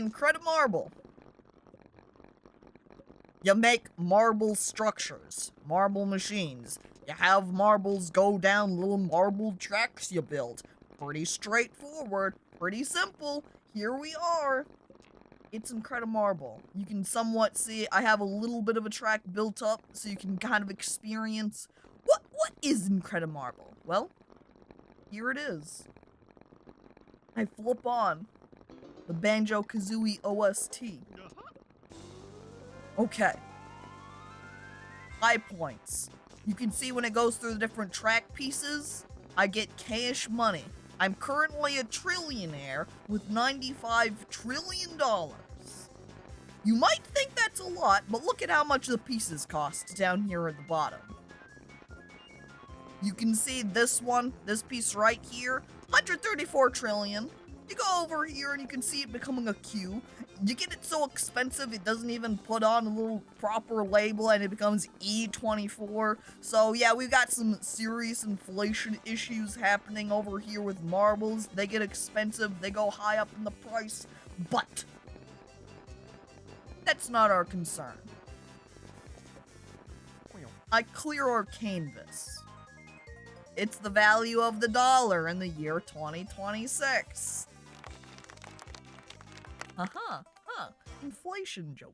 IncrediMarble. You make marble structures, marble machines. You have marbles go down little marble tracks you build. Pretty straightforward, pretty simple. Here we are. It's IncrediMarble. You can somewhat see I have a little bit of a track built up so you can kind of experience what is IncrediMarble? Well, here it is. I flip on the Banjo-Kazooie OST. Okay. High points. You can see when it goes through the different track pieces, I get cash money. I'm currently a trillionaire with $95 trillion. You might think that's a lot, but look at how much the pieces cost down here at the bottom. You can see this one, this piece right here, 134 trillion. You go over here and you can see it becoming a Q. You get it so expensive it doesn't even put on a little proper label and it becomes E24. So yeah, we've got some serious inflation issues happening over here with marbles. They get expensive, they go high up in the price, but that's not our concern. I clear our canvas. It's the value of the dollar in the year 2026. Inflation joke.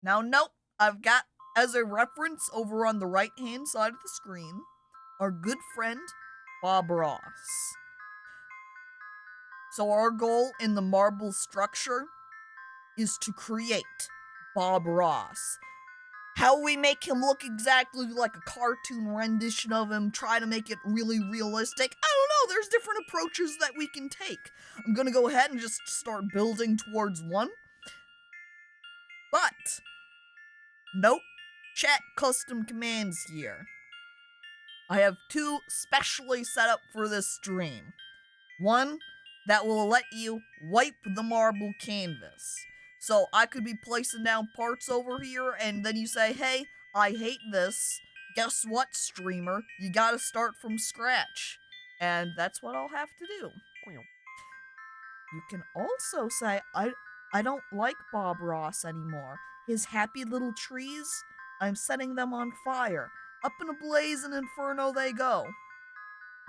Now, nope, I've got, as a reference over on the right-hand side of the screen, our good friend, Bob Ross. So our goal in the marble structure is to create Bob Ross. How we make him look exactly like a cartoon rendition of him, try to make it really realistic, I don't know, there's different approaches that we can take. I'm gonna go ahead and just start building towards one. But, nope, chat custom commands here. I have two specially set up for this stream. One that will let you wipe the marble canvas. So I could be placing down parts over here, and then you say, hey, I hate this. Guess what, streamer? You gotta start from scratch. And that's what I'll have to do. You can also say, I don't like Bob Ross anymore. His happy little trees, I'm setting them on fire. Up in a blaze and inferno they go.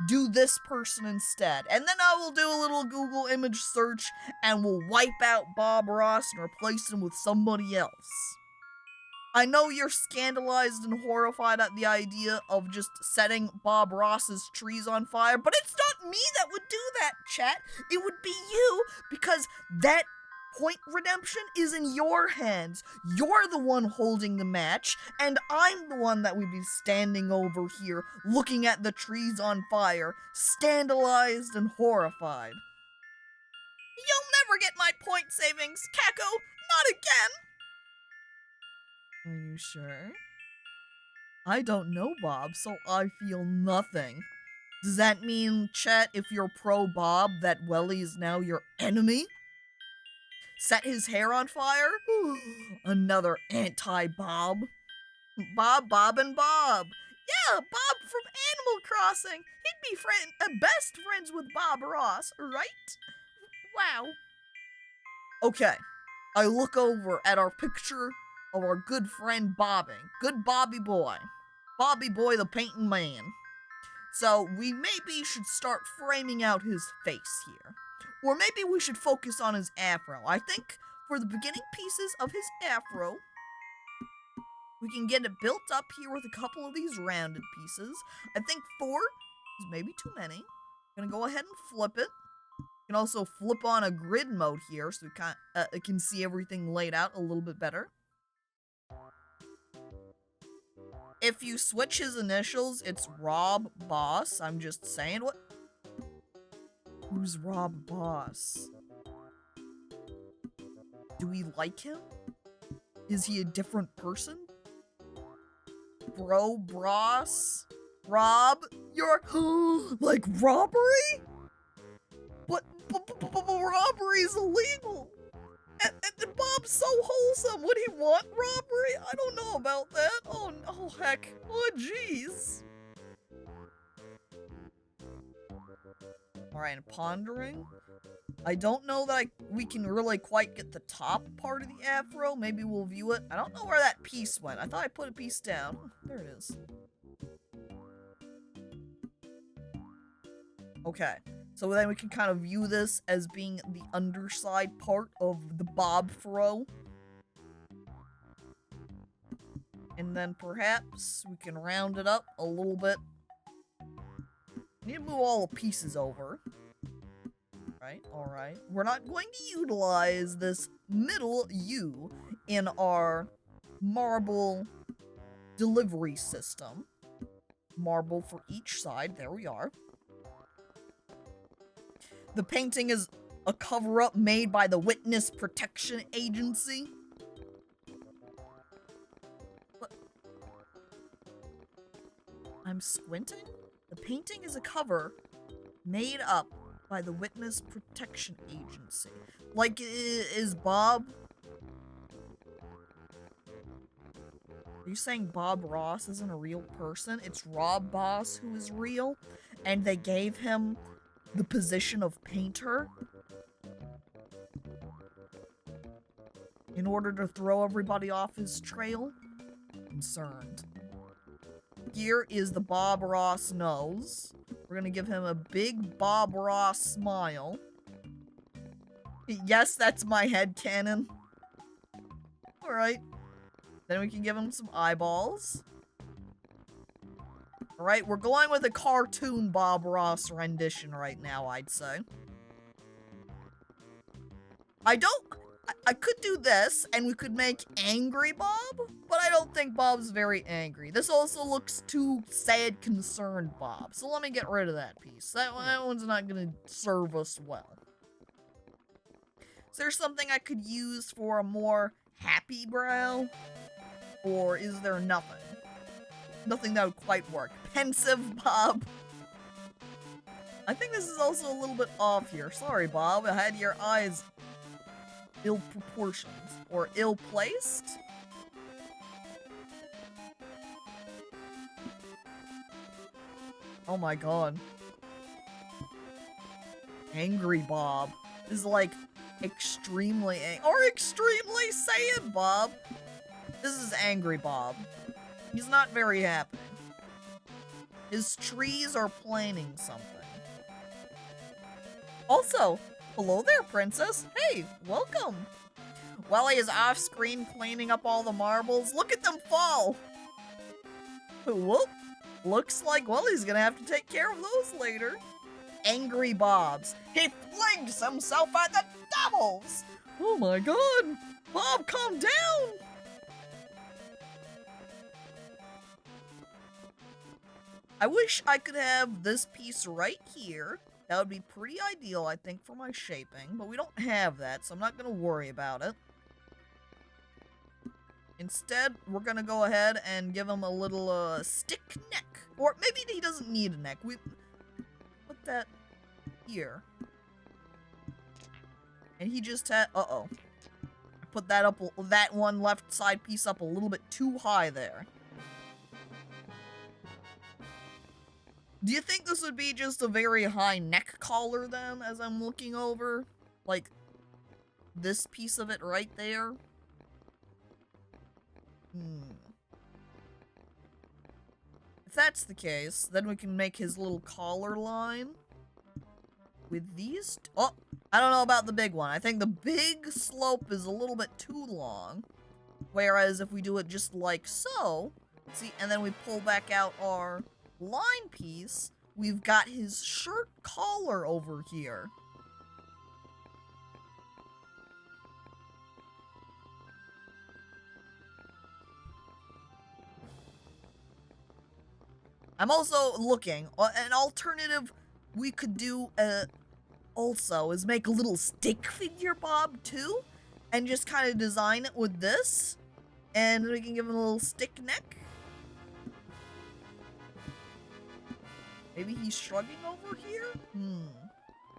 Do this person instead. And then I will do a little Google image search and we'll wipe out Bob Ross and replace him with somebody else. I know you're scandalized and horrified at the idea of just setting Bob Ross's trees on fire, but it's not me that would do that, chat. It would be you, because that point redemption is in your hands. You're the one holding the match, and I'm the one that would be standing over here looking at the trees on fire, scandalized and horrified. You'll never get my point savings, Caco! Not again! Are you sure? I don't know, Bob, so I feel nothing. Does that mean, chat, if you're pro Bob, that Welly is now your enemy? Set his hair on fire? Another anti-Bob. Bob, and Bob. Yeah, Bob from Animal Crossing. He'd be best friends with Bob Ross, right? Wow. Okay, I look over at our picture of our good friend Bobby. Good Bobby boy. Bobby boy the painting man. So we maybe should start framing out his face here. Or maybe we should focus on his afro. I think for the beginning pieces of his afro, we can get it built up here with a couple of these rounded pieces. I think 4 is maybe too many. I'm gonna go ahead and flip it. You can also flip on a grid mode here so we can see everything laid out a little bit better. If you switch his initials, it's Rob Boss. I'm just saying. What? Who's Rob Boss? Do we like him? Is he a different person? Bros? Rob? You're like robbery? But robbery's illegal. And Bob's so wholesome. Would he want robbery? I don't know about that. Oh heck. Oh jeez. Alright, and pondering. I don't know that we can really quite get the top part of the afro. Maybe we'll view it. I don't know where that piece went. I thought I put a piece down. There it is. Okay. So then we can kind of view this as being the underside part of the bob fro. And then perhaps we can round it up a little bit. I need to move all the pieces over. Alright. We're not going to utilize this middle U in our marble delivery system. Marble for each side. There we are. The painting is a cover-up made by the Witness Protection Agency. What? I'm squinting? The painting is a cover made up by the Witness Protection Agency. Like, is Bob... Are you saying Bob Ross isn't a real person? It's Rob Boss who is real, and they gave him the position of painter in order to throw everybody off his trail? Concerned. Here is the Bob Ross nose. We're gonna give him a big Bob Ross smile. Yes, that's my headcanon. Alright. Then we can give him some eyeballs. Alright, we're going with a cartoon Bob Ross rendition right now, I'd say. I could do this, and we could make Angry Bob, but I don't think Bob's very angry. This also looks too sad, concerned Bob, so let me get rid of that piece. That one's not gonna serve us well. Is there something I could use for a more happy brow? Or is there nothing? Nothing that would quite work. Pensive Bob. I think this is also a little bit off here. Sorry, Bob. I had your eyes ill proportioned or ill placed. Oh my god. Angry Bob is like extremely or extremely sad Bob. This is Angry Bob. He's not very happy. His trees are planning something. Also, hello there, princess. Hey, welcome. While he is off screen cleaning up all the marbles, look at them fall. Whoop. Looks like, well, he's gonna have to take care of those later. Angry Bobs. He flings himself at the devils. Oh my god. Bob, calm down. I wish I could have this piece right here. That would be pretty ideal, I think, for my shaping, but we don't have that, so I'm not going to worry about it. Instead, we're going to go ahead and give him a little stick neck. Or maybe he doesn't need a neck. We put that here. And he just had... Uh-oh. I put that up, that one left side piece up a little bit too high there. Do you think this would be just a very high neck collar then, as I'm looking over? Like, this piece of it right there? If that's the case, then we can make his little collar line with these. Oh, I don't know about the big one. I think the big slope is a little bit too long. Whereas if we do it just like so, see, and then we pull back out our line piece, we've got his shirt collar over here. I'm also looking, an alternative we could do also is make a little stick figure Bob too, and just kind of design it with this, and we can give him a little stick neck. Maybe he's shrugging over here?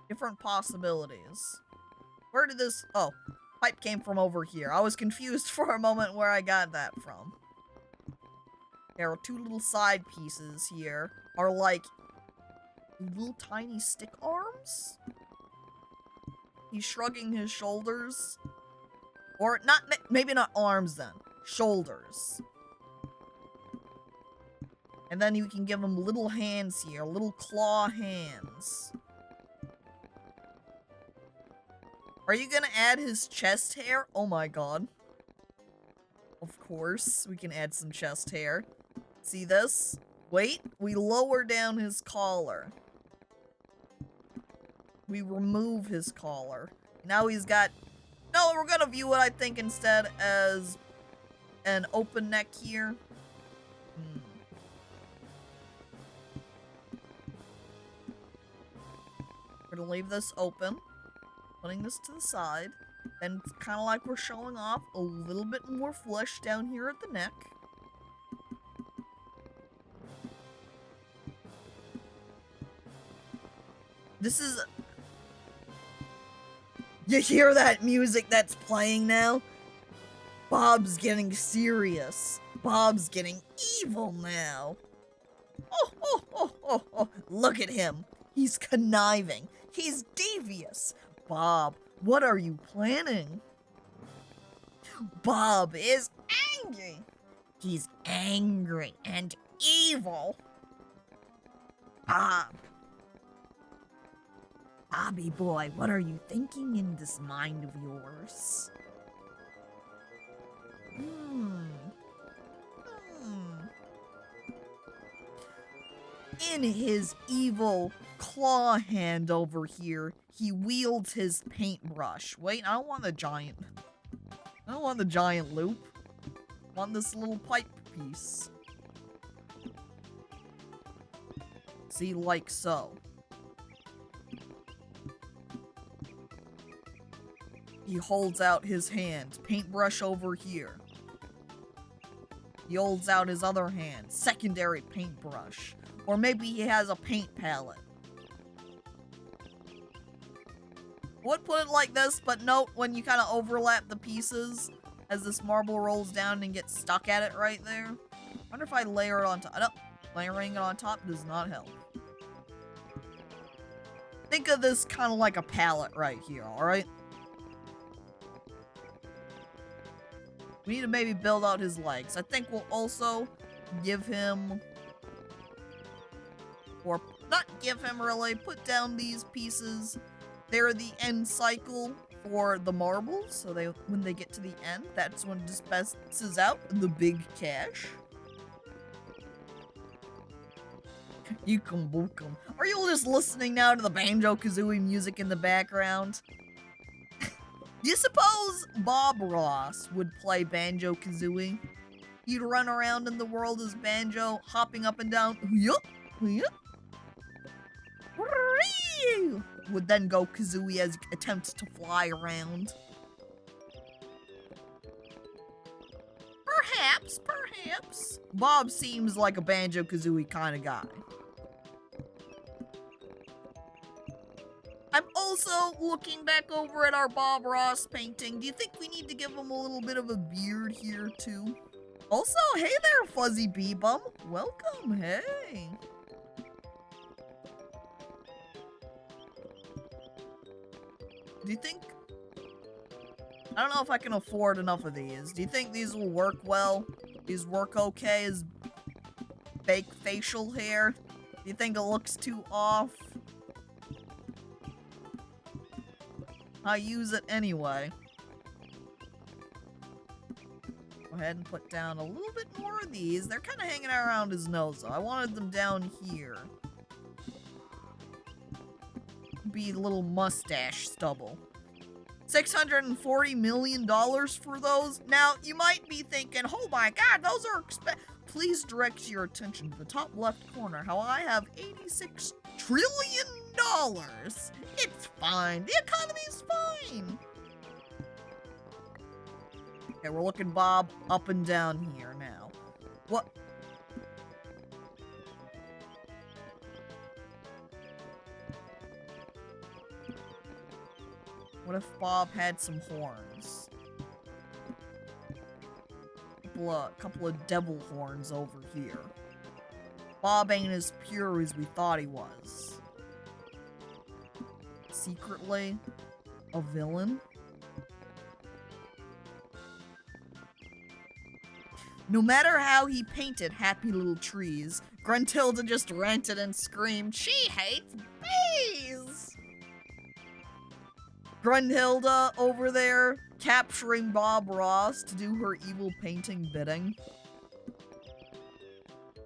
Different possibilities. Where did this... Oh, pipe came from over here. I was confused for a moment where I got that from. There are two little side pieces here. Are like little tiny stick arms. He's shrugging his shoulders. Or not, maybe not arms then. Shoulders. And then you can give him little hands here, little claw hands. Are you gonna add his chest hair? Oh my god. Of course, we can add some chest hair. See this? Wait, we lower down his collar. We remove his collar. Now he's got... No, we're gonna view it, I think, instead as an open neck here. We're gonna leave this open. Putting this to the side. Then it's kind of like we're showing off a little bit more flesh down here at the neck. This is... You hear that music that's playing now? Bob's getting serious. Bob's getting evil now. Oh. Look at him. He's conniving. He's devious. Bob, what are you planning? Bob is angry. He's angry and evil. Bob. Bobby boy, what are you thinking in this mind of yours? In his evil claw hand over here, he wields his paintbrush. Wait, I don't want the giant. I don't want the giant loop. I want this little pipe piece. See, like so. He holds out his hand. Paintbrush over here. He holds out his other hand. Secondary paintbrush. Or maybe he has a paint palette. Would put it like this, but note when you kind of overlap the pieces as this marble rolls down and gets stuck at it right there. Wonder if I layer it on top. No, layering it on top does not help. Think of this kind of like a palette right here, alright? We need to maybe build out his legs. I think we'll also give him... Or not give him really, put down these pieces. They're the end cycle for the marbles, so when they get to the end, that's when it dispenses out the big cash. You can book 'em. Are you just listening now to the Banjo-Kazooie music in the background? Do you suppose Bob Ross would play Banjo-Kazooie? He'd run around in the world as Banjo, hopping up and down. Yup, yup. Would then go Kazooie as he attempts to fly around. Perhaps. Bob seems like a Banjo-Kazooie kind of guy. I'm also looking back over at our Bob Ross painting. Do you think we need to give him a little bit of a beard here too? Also, hey there, Fuzzy Bee Bum. Welcome, hey. Do you think... I don't know if I can afford enough of these. Do you think these will work well? These work okay as fake facial hair? Do you think it looks too off? I use it anyway. Go ahead and put down a little bit more of these. They're kind of hanging around his nose, though. I wanted them down here. Be little mustache stubble. $640 million for those? Now, you might be thinking, oh my god, those are expensive. Please direct your attention to the top left corner, how I have $86 trillion. It's fine. The economy's fine. Okay, we're looking Bob up and down here now. What? What if Bob had some horns? A couple of devil horns over here. Bob ain't as pure as we thought he was. secretly a villain? No matter how he painted happy little trees, Gruntilda just ranted and screamed, "She hates bees!" Gruntilda over there capturing Bob Ross to do her evil painting bidding.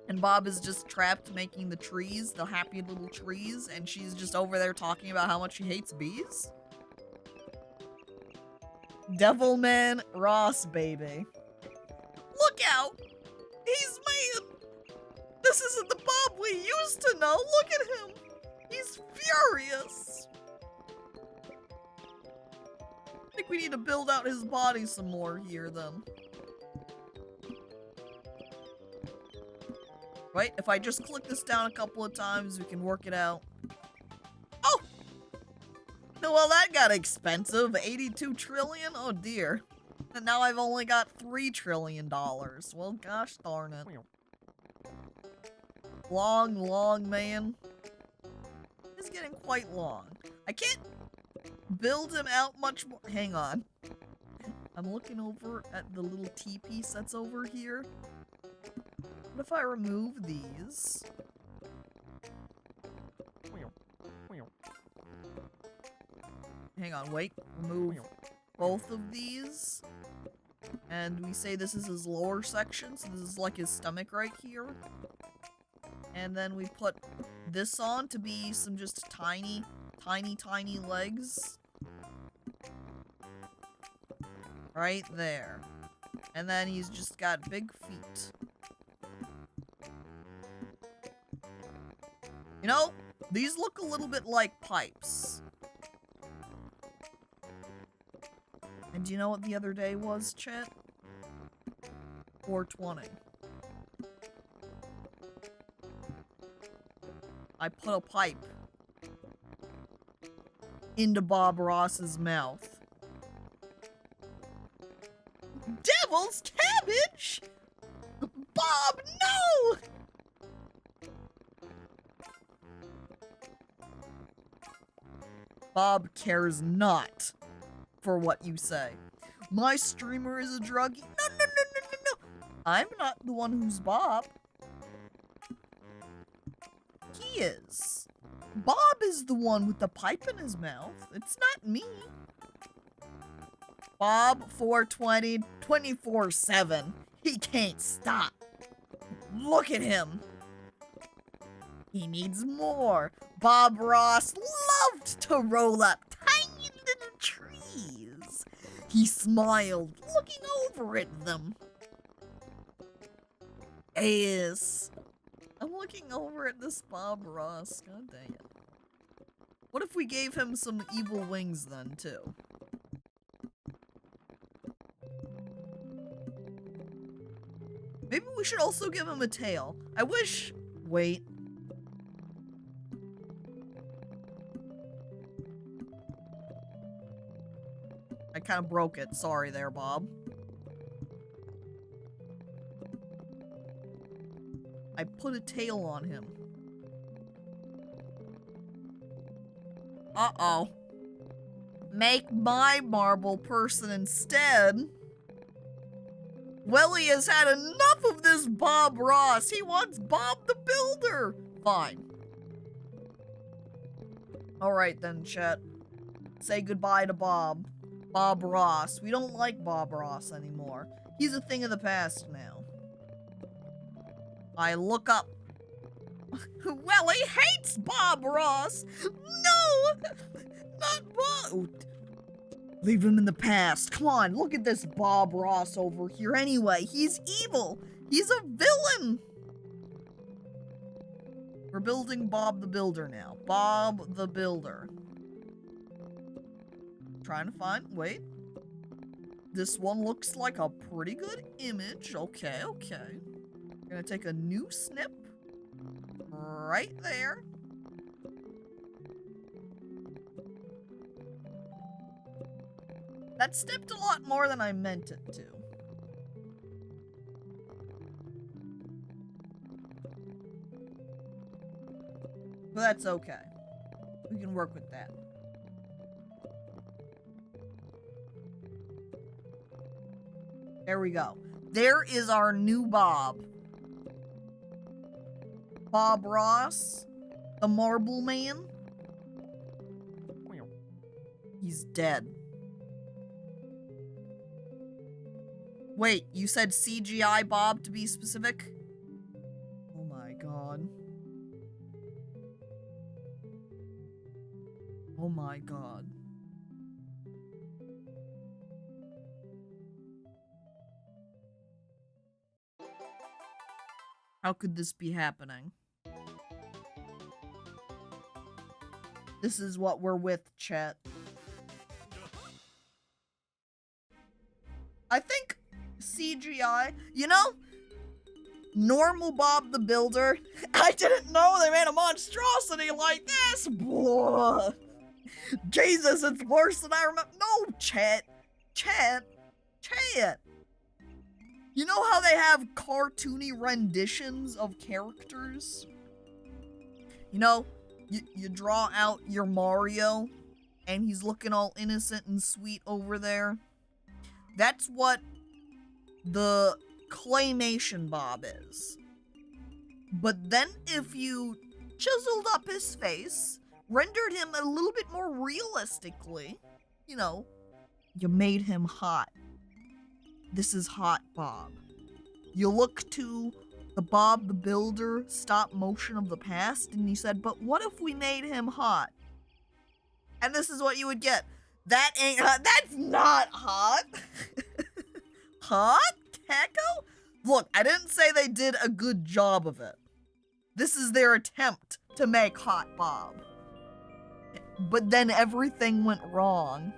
And Bob is just trapped making the trees, the happy little trees, and she's just over there talking about how much she hates bees? Devilman Ross, baby. Look out! He's mad! This isn't the Bob we used to know! Look at him! He's furious! I think we need to build out his body some more here, then. Right? If I just click this down a couple of times, we can work it out. Oh! Well, that got expensive. 82 trillion? Oh, dear. And now I've only got $3 trillion. Well, gosh darn it. Long, man. It's getting quite long. I can't build him out much more. Hang on. I'm looking over at the little T-piece that's over here. What if I remove these? Hang on, wait. Remove both of these. And we say this is his lower section, so this is like his stomach right here. And then we put this on to be some just tiny legs. Right there. And then he's just got big feet. You know, these look a little bit like pipes. And do you know what the other day was, chat? 420. I put a pipe into Bob Ross's mouth. Devil's cabbage? Bob, no! Bob cares not for what you say. My streamer is a druggie? No. I'm not the one who's Bob. He is. Bob is the one with the pipe in his mouth. It's not me. Bob 420, 24/7. He can't stop. Look at him. He needs more. Bob Ross loved to roll up tiny little trees. He smiled, looking over at them. Yes. I'm looking over at this Bob Ross. God dang it. What if we gave him some evil wings then, too? Maybe we should also give him a tail. I wish... Wait. I kind of broke it. Sorry there, Bob. I put a tail on him. Uh-oh. Make my marble person instead. Well, he has had enough of this Bob Ross. He wants Bob the Builder. Fine. Alright then, chat. Say goodbye to Bob. Bob Ross. We don't like Bob Ross anymore. He's a thing of the past now. I look up. Well, he hates Bob Ross. No! Not Bob. Leave him in the past. Come on, look at this Bob Ross over here. Anyway, he's evil. He's a villain. We're building Bob the Builder now. Bob the Builder. Trying to find, wait. This one looks like a pretty good image. Okay. Gonna take a new snip. Right there. That snipped a lot more than I meant it to. But that's okay. We can work with that. There we go. There is our new Bob. Bob Ross, the Marble Man. He's dead. Wait, you said CGI Bob to be specific? Oh my god. Oh my god. How could this be happening? This is what we're with, chat. I think CGI, you know, normal Bob the Builder, I didn't know they made a monstrosity like this. Blah. Jesus, it's worse than I remember. No, chat. You know how they have cartoony renditions of characters? You know, you draw out your Mario, and he's looking all innocent and sweet over there. That's what the claymation Bob is. But then if you chiseled up his face, rendered him a little bit more realistically, you know, you made him hot. This is hot Bob. You look to the Bob the Builder stop motion of the past, and you said, but what if we made him hot? And this is what you would get. That ain't hot. That's not hot. Hot? Caco? Look, I didn't say they did a good job of it. This is their attempt to make hot Bob. But then everything went wrong.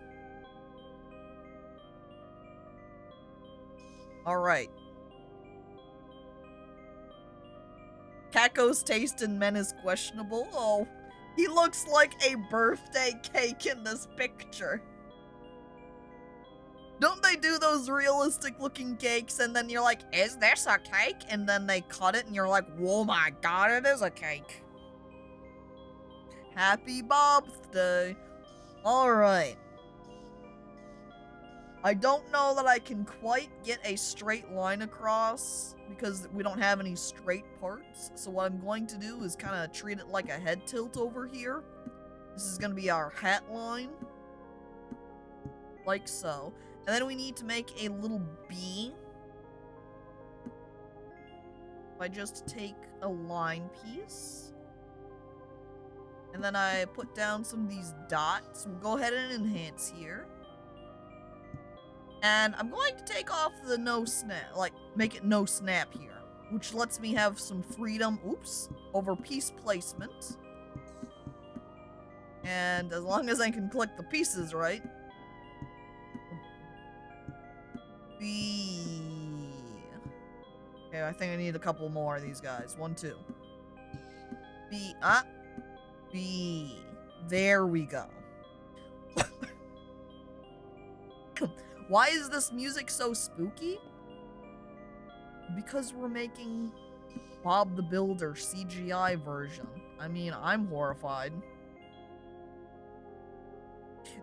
Alright. Caco's taste in men is questionable. Oh, he looks like a birthday cake in this picture. Don't they do those realistic looking cakes and then you're like, is this a cake? And then they cut it and you're like, whoa my god, it is a cake. Happy Bob's Day. Alright. I don't know that I can quite get a straight line across because we don't have any straight parts. So what I'm going to do is kind of treat it like a head tilt over here. This is going to be our hat line. Like so. And then we need to make a little B. If I just take a line piece. And then I put down some of these dots. We'll go ahead and enhance here. And I'm going to take off the no snap, like make it no snap here, which lets me have some freedom, oops, over piece placement. And as long as I can click the pieces right. B. Okay, I think I need a couple more of these guys. 1, 2. B, B. There we go. Why is this music so spooky? Because we're making Bob the Builder CGI version. I mean, I'm horrified.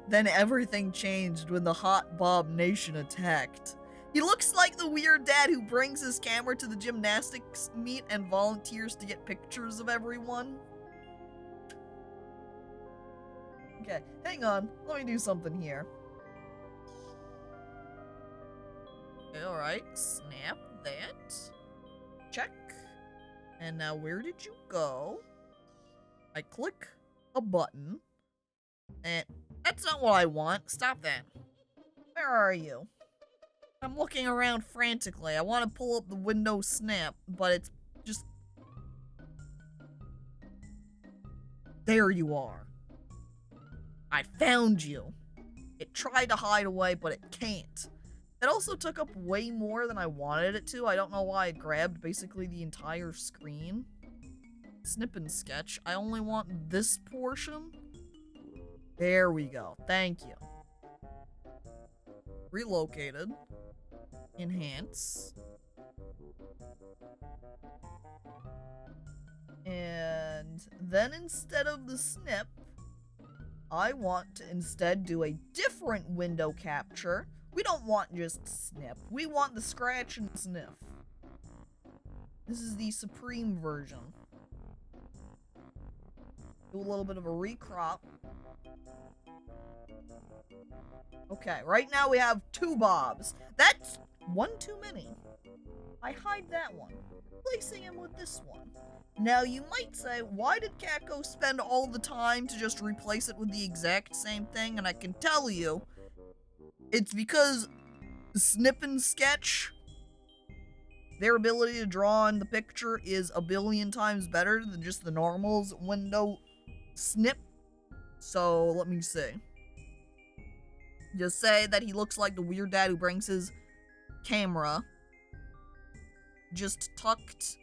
Then everything changed when the Hot Bob Nation attacked. He looks like the weird dad who brings his camera to the gymnastics meet and volunteers to get pictures of everyone. Okay, hang on. Let me do something here. Okay, alright, snap that. Check. And now where did you go? I click a button. And that's not what I want. Stop that. Where are you? I'm looking around frantically. I want to pull up the Windows Snap, but it's just... There you are. I found you. It tried to hide away, but it can't. It also took up way more than I wanted it to. I don't know why it grabbed basically the entire screen. Snip and sketch. I only want this portion. There we go. Thank you. Relocated. Enhance. And then instead of the snip, I want to instead do a different window capture We don't want just snip. We want the scratch and sniff. This is the supreme version. Do a little bit of a recrop. Okay, right now we have 2 Bobs. That's one too many. I hide that one, replacing him with this one. Now you might say, why did Caco spend all the time to just replace it with the exact same thing? And I can tell you, it's because Snip and Sketch, their ability to draw in the picture is a billion times better than just the normals window snip. So let me see. Just say that he looks like the weird dad who brings his camera just tucked.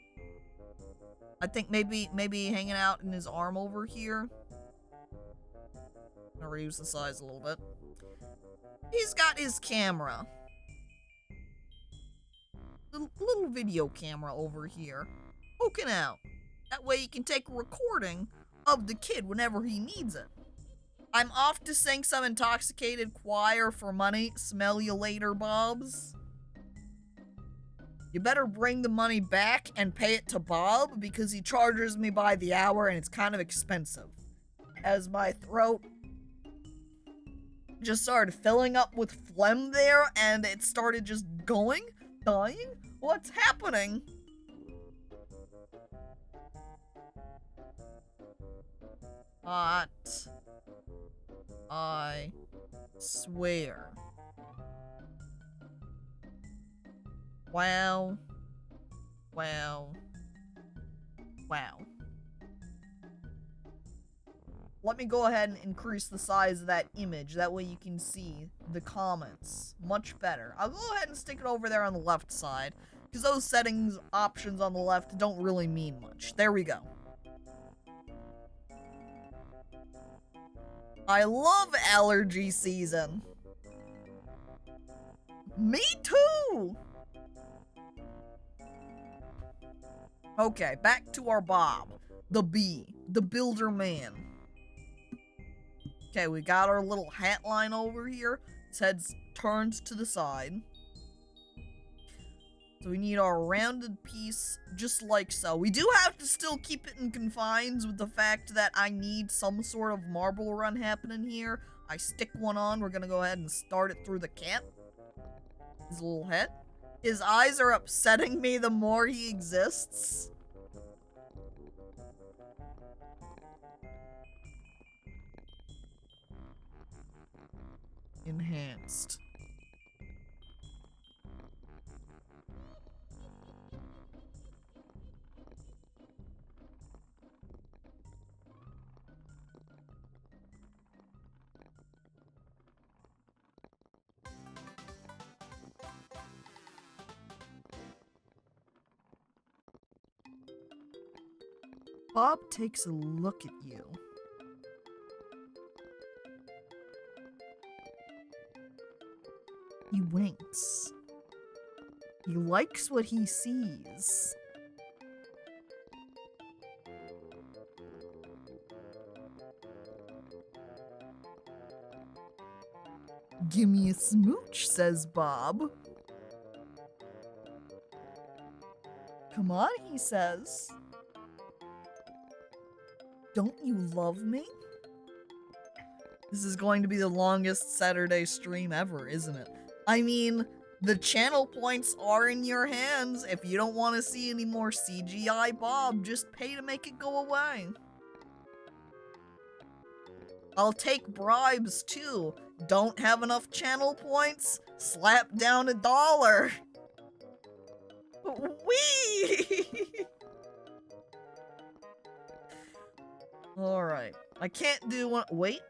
I think maybe hanging out in his arm over here. I'll reduce the size a little bit. He's got his camera. Little video camera over here. Poking out. That way he can take a recording of the kid whenever he needs it. I'm off to sing some intoxicated choir for money. Smell you later, Bobs. You better bring the money back and pay it to Bob because he charges me by the hour and it's kind of expensive. As my throat just started filling up with phlegm there and it started just dying? What's happening? Hot. I swear. Wow. Let me go ahead and increase the size of that image. That way you can see the comments much better. I'll go ahead and stick it over there on the left side, because those settings options on the left don't really mean much. There we go. I love allergy season. Me too! Okay, back to our Bob. The bee. The builder man. Okay, we got our little hat line over here. His head's turned to the side. So we need our rounded piece just like so. We do have to still keep it in confines with the fact that I need some sort of marble run happening here. I stick one on. We're gonna go ahead and start it through the cat. His little head. His eyes are upsetting me the more he exists. Enhanced. Bob takes a look at you. He winks. He likes what he sees. Gimme a smooch, says Bob. Come on, he says. Don't you love me? This is going to be the longest Saturday stream ever, isn't it? I mean, the channel points are in your hands. If you don't want to see any more CGI Bob, just pay to make it go away. I'll take bribes too. Don't have enough channel points? Slap down $1. Whee! Alright. I can't do one. Wait.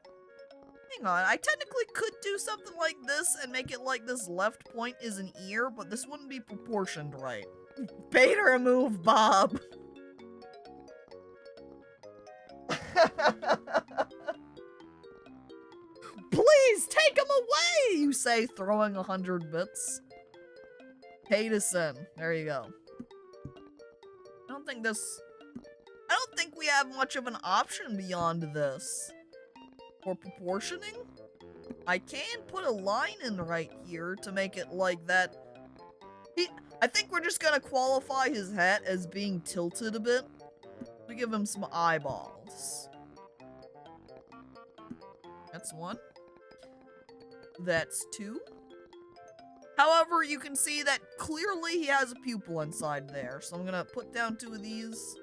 Hang on. I technically could do something like this and make it like this left point is an ear, but this wouldn't be proportioned right. Pay to remove Bob. Please take him away, you say, throwing 100 bits. Pay to sin. There you go. I don't think we have much of an option beyond this. For proportioning? I can put a line in right here to make it like that. I think we're just gonna qualify his hat as being tilted a bit to give him some eyeballs. That's one. That's two. However, you can see that clearly he has a pupil inside there. So I'm gonna put down 2 of these.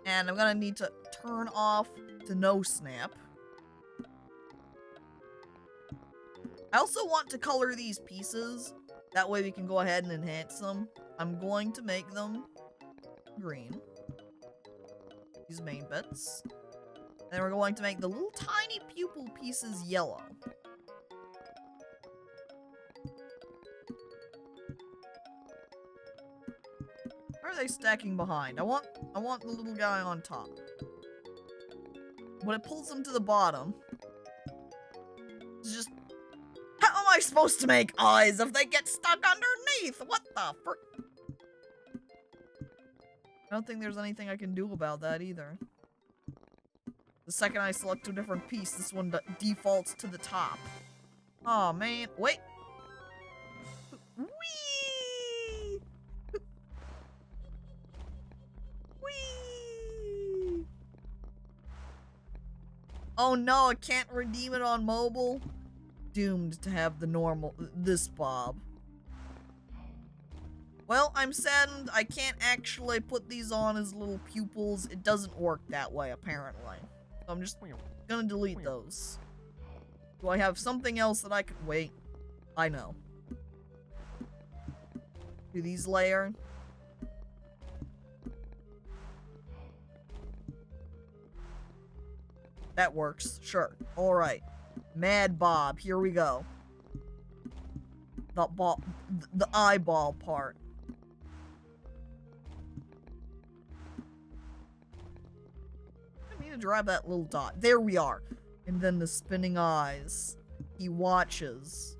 And I'm gonna need to turn off the no snap. I also want to color these pieces. That way we can go ahead and enhance them. I'm going to make them green. These main bits. Then we're going to make the little tiny pupil pieces yellow. How are they stacking behind? I want the little guy on top. When it pulls them to the bottom, it's just... How am I supposed to make eyes if they get stuck underneath? What the frick? I don't think there's anything I can do about that either. The second I select a different piece, this one defaults to the top. Oh man, wait. Whee! Whee! Oh no, I can't redeem it on mobile. Doomed to have the this Bob. Well, I'm saddened I can't actually put these on as little pupils. It doesn't work that way, apparently. So I'm just gonna delete those. Do I have something else that I could... Wait. I know. Do these layer? That works. Sure. Alright. Mad Bob. Here we go. The eyeball part. I need to grab that little dot. There we are. And then the spinning eyes. He watches.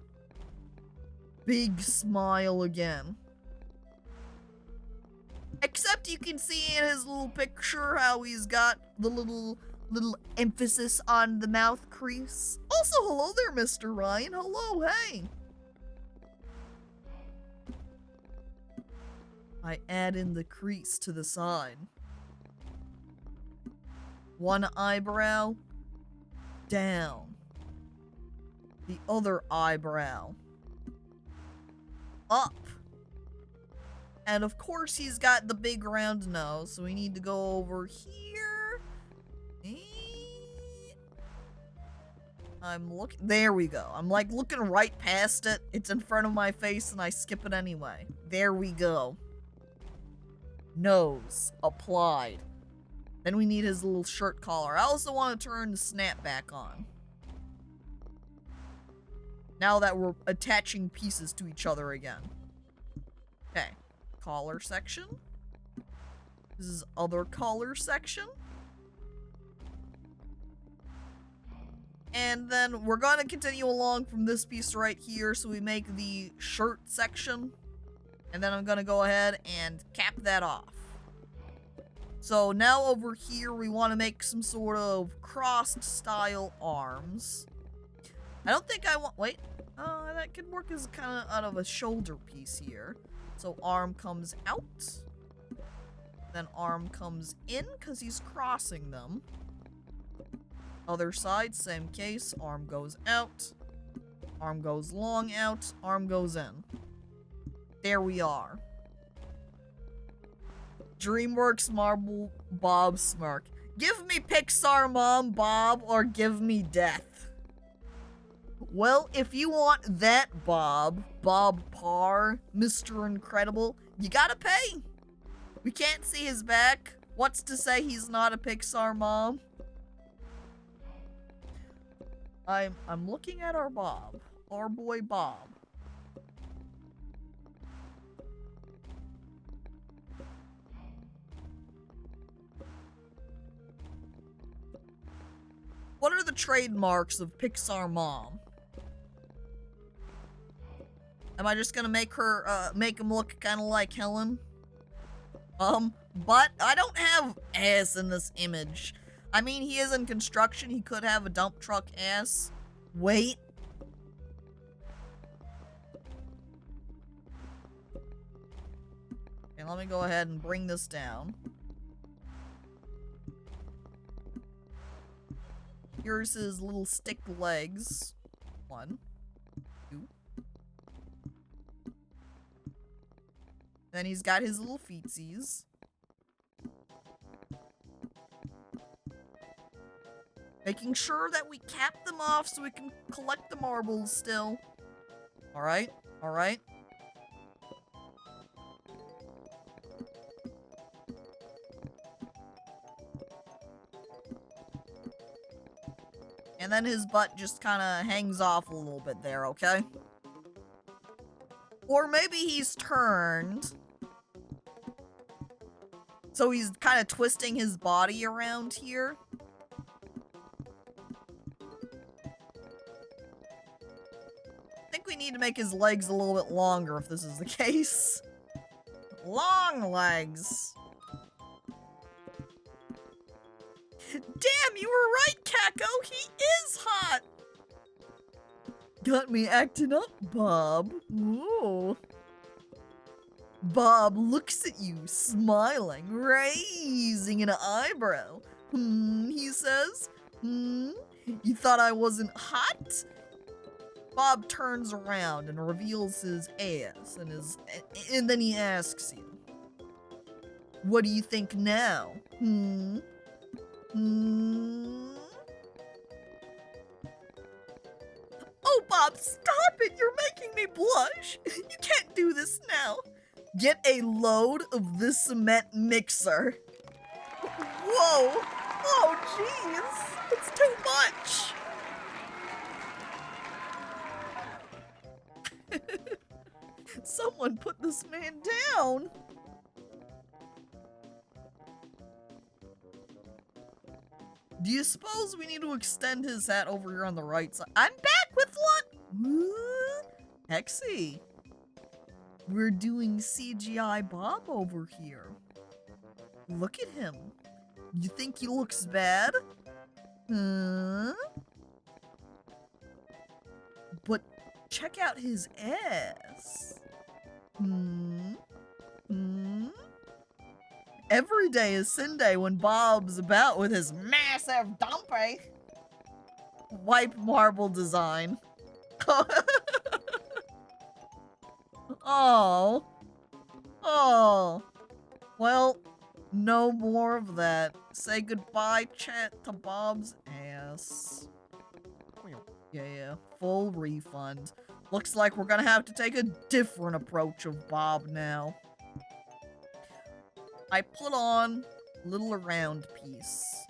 Big smile again. Except you can see in his little picture how he's got the little emphasis on the mouth crease. Also, hello there, Mr. Ryan. Hello, hey. I add in the crease to the side. One eyebrow down. The other eyebrow up. And of course he's got the big round nose, so we need to go over here. I'm looking, there we go. I'm like looking right past it. It's in front of my face and I skip it anyway. There we go. Nose applied. Then we need his little shirt collar. I also want to turn the snap back on. Now that we're attaching pieces to each other again. Okay. Collar section. This is other collar section. And then we're going to continue along from this piece right here. So we make the shirt section. And then I'm going to go ahead and cap that off. So now over here we want to make some sort of crossed style arms. I don't think I want... Wait. That could work as kind of out of a shoulder piece here. So arm comes out. Then arm comes in because he's crossing them. Other side, same case. Arm goes out. Arm goes long out. Arm goes in. There we are. DreamWorks Marble Bob smirk. Give me Pixar Mom Bob or give me death. Well, if you want that Bob Parr, Mr. Incredible, you gotta pay. We can't see his back. What's to say he's not a Pixar mom? I'm looking at our Bob. Our boy Bob. What are the trademarks of Pixar Mom? Am I just gonna make her, make him look kind of like Helen? But I don't have ass in this image. I mean, he is in construction. He could have a dump truck ass. Wait. Okay, let me go ahead and bring this down. Here's his little stick legs. 1, 2. Then he's got his little feetsies. Making sure that we cap them off so we can collect the marbles still. Alright, alright. And then his butt just kind of hangs off a little bit there, okay? Or maybe he's turned. So he's kind of twisting his body around here. I think we need to make his legs a little bit longer if this is the case. Long legs. Damn, you were right, Caco. He is hot. Got me acting up, Bob. Ooh. Bob looks at you, smiling, raising an eyebrow. He says. You thought I wasn't hot? Bob turns around and reveals his ass and then he asks you, what do you think now? Oh, Bob, stop it! You're making me blush! You can't do this now! Get a load of this cement mixer. Whoa! Oh, jeez! It's too much! Someone put this man down! Do you suppose we need to extend his hat over here on the right side? I'm back with one! Hexy. We're doing CGI Bob over here. Look at him. You think he looks bad? But check out his ass. Every day is Sunday when Bob's about with his massive dumpy. Wipe marble design. Oh. Oh. Well, no more of that. Say goodbye, chat, to Bob's ass. Yeah, full refund. Looks like we're gonna have to take a different approach of Bob now. I put on a little round piece.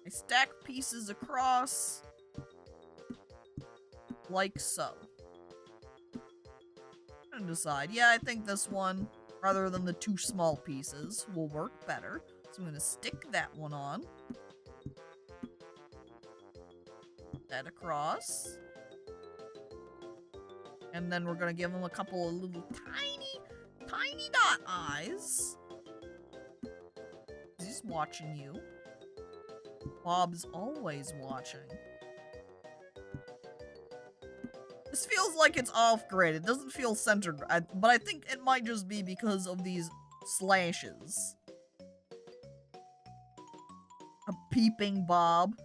I stack pieces across like so. I'm gonna decide. Yeah, I think this one, rather than the 2 small pieces, will work better. So I'm gonna stick that one on. That across. And then we're gonna give him a couple of little tiny dot eyes. He's watching you. Bob's always watching. This feels like it's off-grid. It doesn't feel centered, but I think it might just be because of these slashes. A peeping Bob.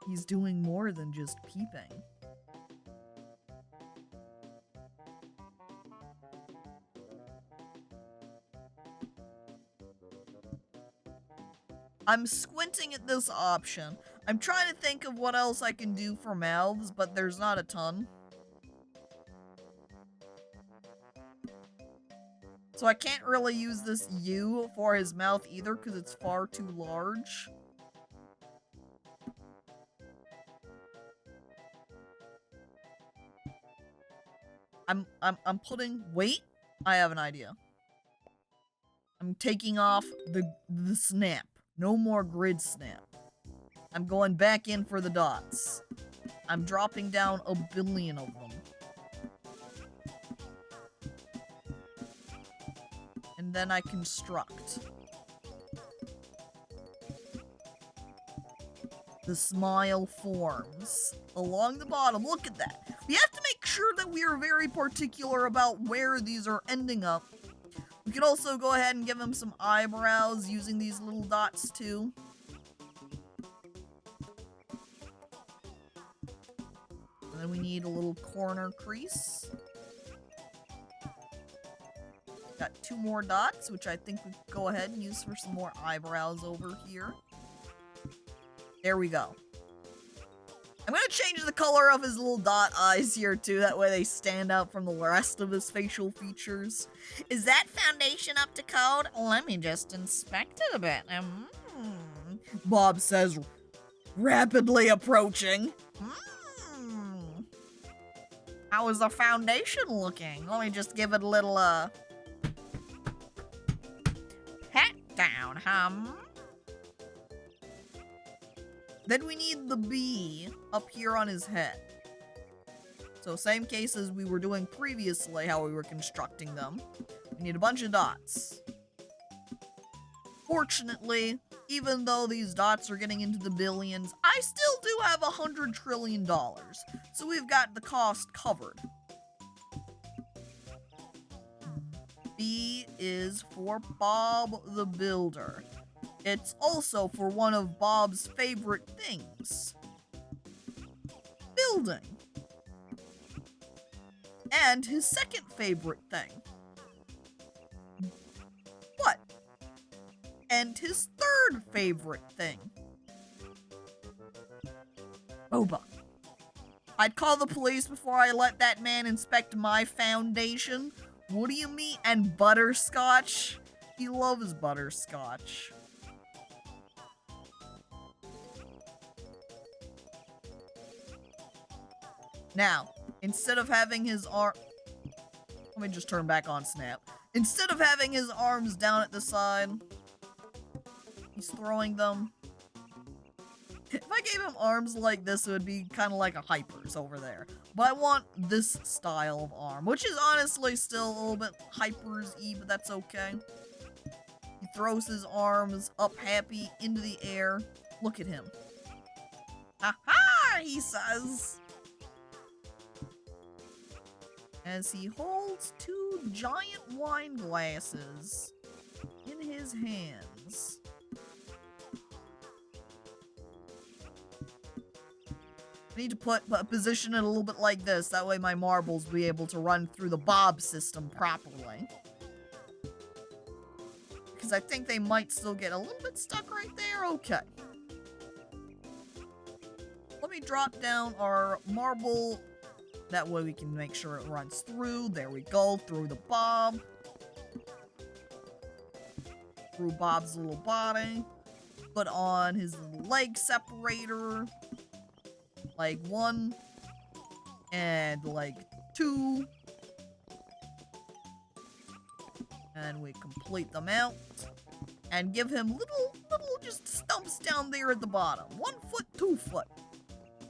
He's doing more than just peeping. I'm squinting at this option. I'm trying to think of what else I can do for mouths, but there's not a ton. So I can't really use this U for his mouth either because it's far too large. I'm putting, wait, I have an idea. I'm taking off the snap. No more grid snap. I'm going back in for the dots. I'm dropping down a billion of them. And then I construct. the smile forms along the bottom. Look at that. We have to make sure that we are very particular about where these are ending up. We can also go ahead and give him some eyebrows using these little dots too. And then we need a little corner crease. Got 2 more dots, which I think we can go ahead and use for some more eyebrows over here. There we go. I'm gonna change the color of his little dot eyes here too, that way they stand out from the rest of his facial features. Is that foundation up to code? Let me just inspect it a bit. Bob says, rapidly approaching. How is the foundation looking? Let me just give it a little, pat down, Then we need the bee up here on his head. So same case as we were doing previously, how we were constructing them. We need a bunch of dots. Fortunately, even though these dots are getting into the billions, I still do have $100 trillion. So we've got the cost covered. B is for Bob the Builder. It's also for one of Bob's favorite things. Building. And his second favorite thing. What? And his third favorite thing. Boba. I'd call the police before I let that man inspect my foundation. What do you mean? And butterscotch? He loves butterscotch. Now, instead of having his arm... Let me just turn back on Snap. Instead of having his arms down at the side, he's throwing them. If I gave him arms like this, it would be kind of like a Hyper's over there. But I want this style of arm, which is honestly still a little bit Hyper's-y, but that's okay. He throws his arms up happy into the air. Look at him. Ha-ha, he says. As he holds 2 giant wine glasses in his hands. I need to position it a little bit like this, that way my marbles will be able to run through the Bob system properly. Because I think they might still get a little bit stuck right there. Okay. Let me drop down our marble. That way we can make sure it runs through. There we go, through the Bob. Through Bob's little body. Put on his little leg separator. Leg 1. And leg 2. And we complete them out. And give him little just stumps down there at the bottom. 1 foot, 2 foot.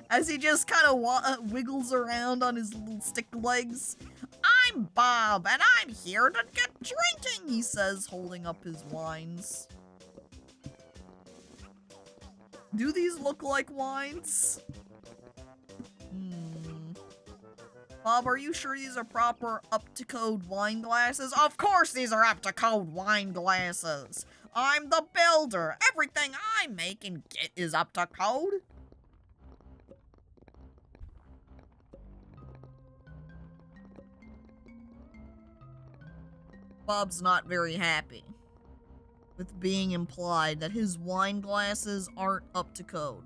As he just kind of wiggles around on his little stick legs. I'm Bob, and I'm here to get drinking, he says, holding up his wines. Do these look like wines? Bob, are you sure these are proper up-to-code wine glasses? Of course these are up-to-code wine glasses. I'm the builder. Everything I make and get is up-to-code. Bob's not very happy with being implied that his wine glasses aren't up to code.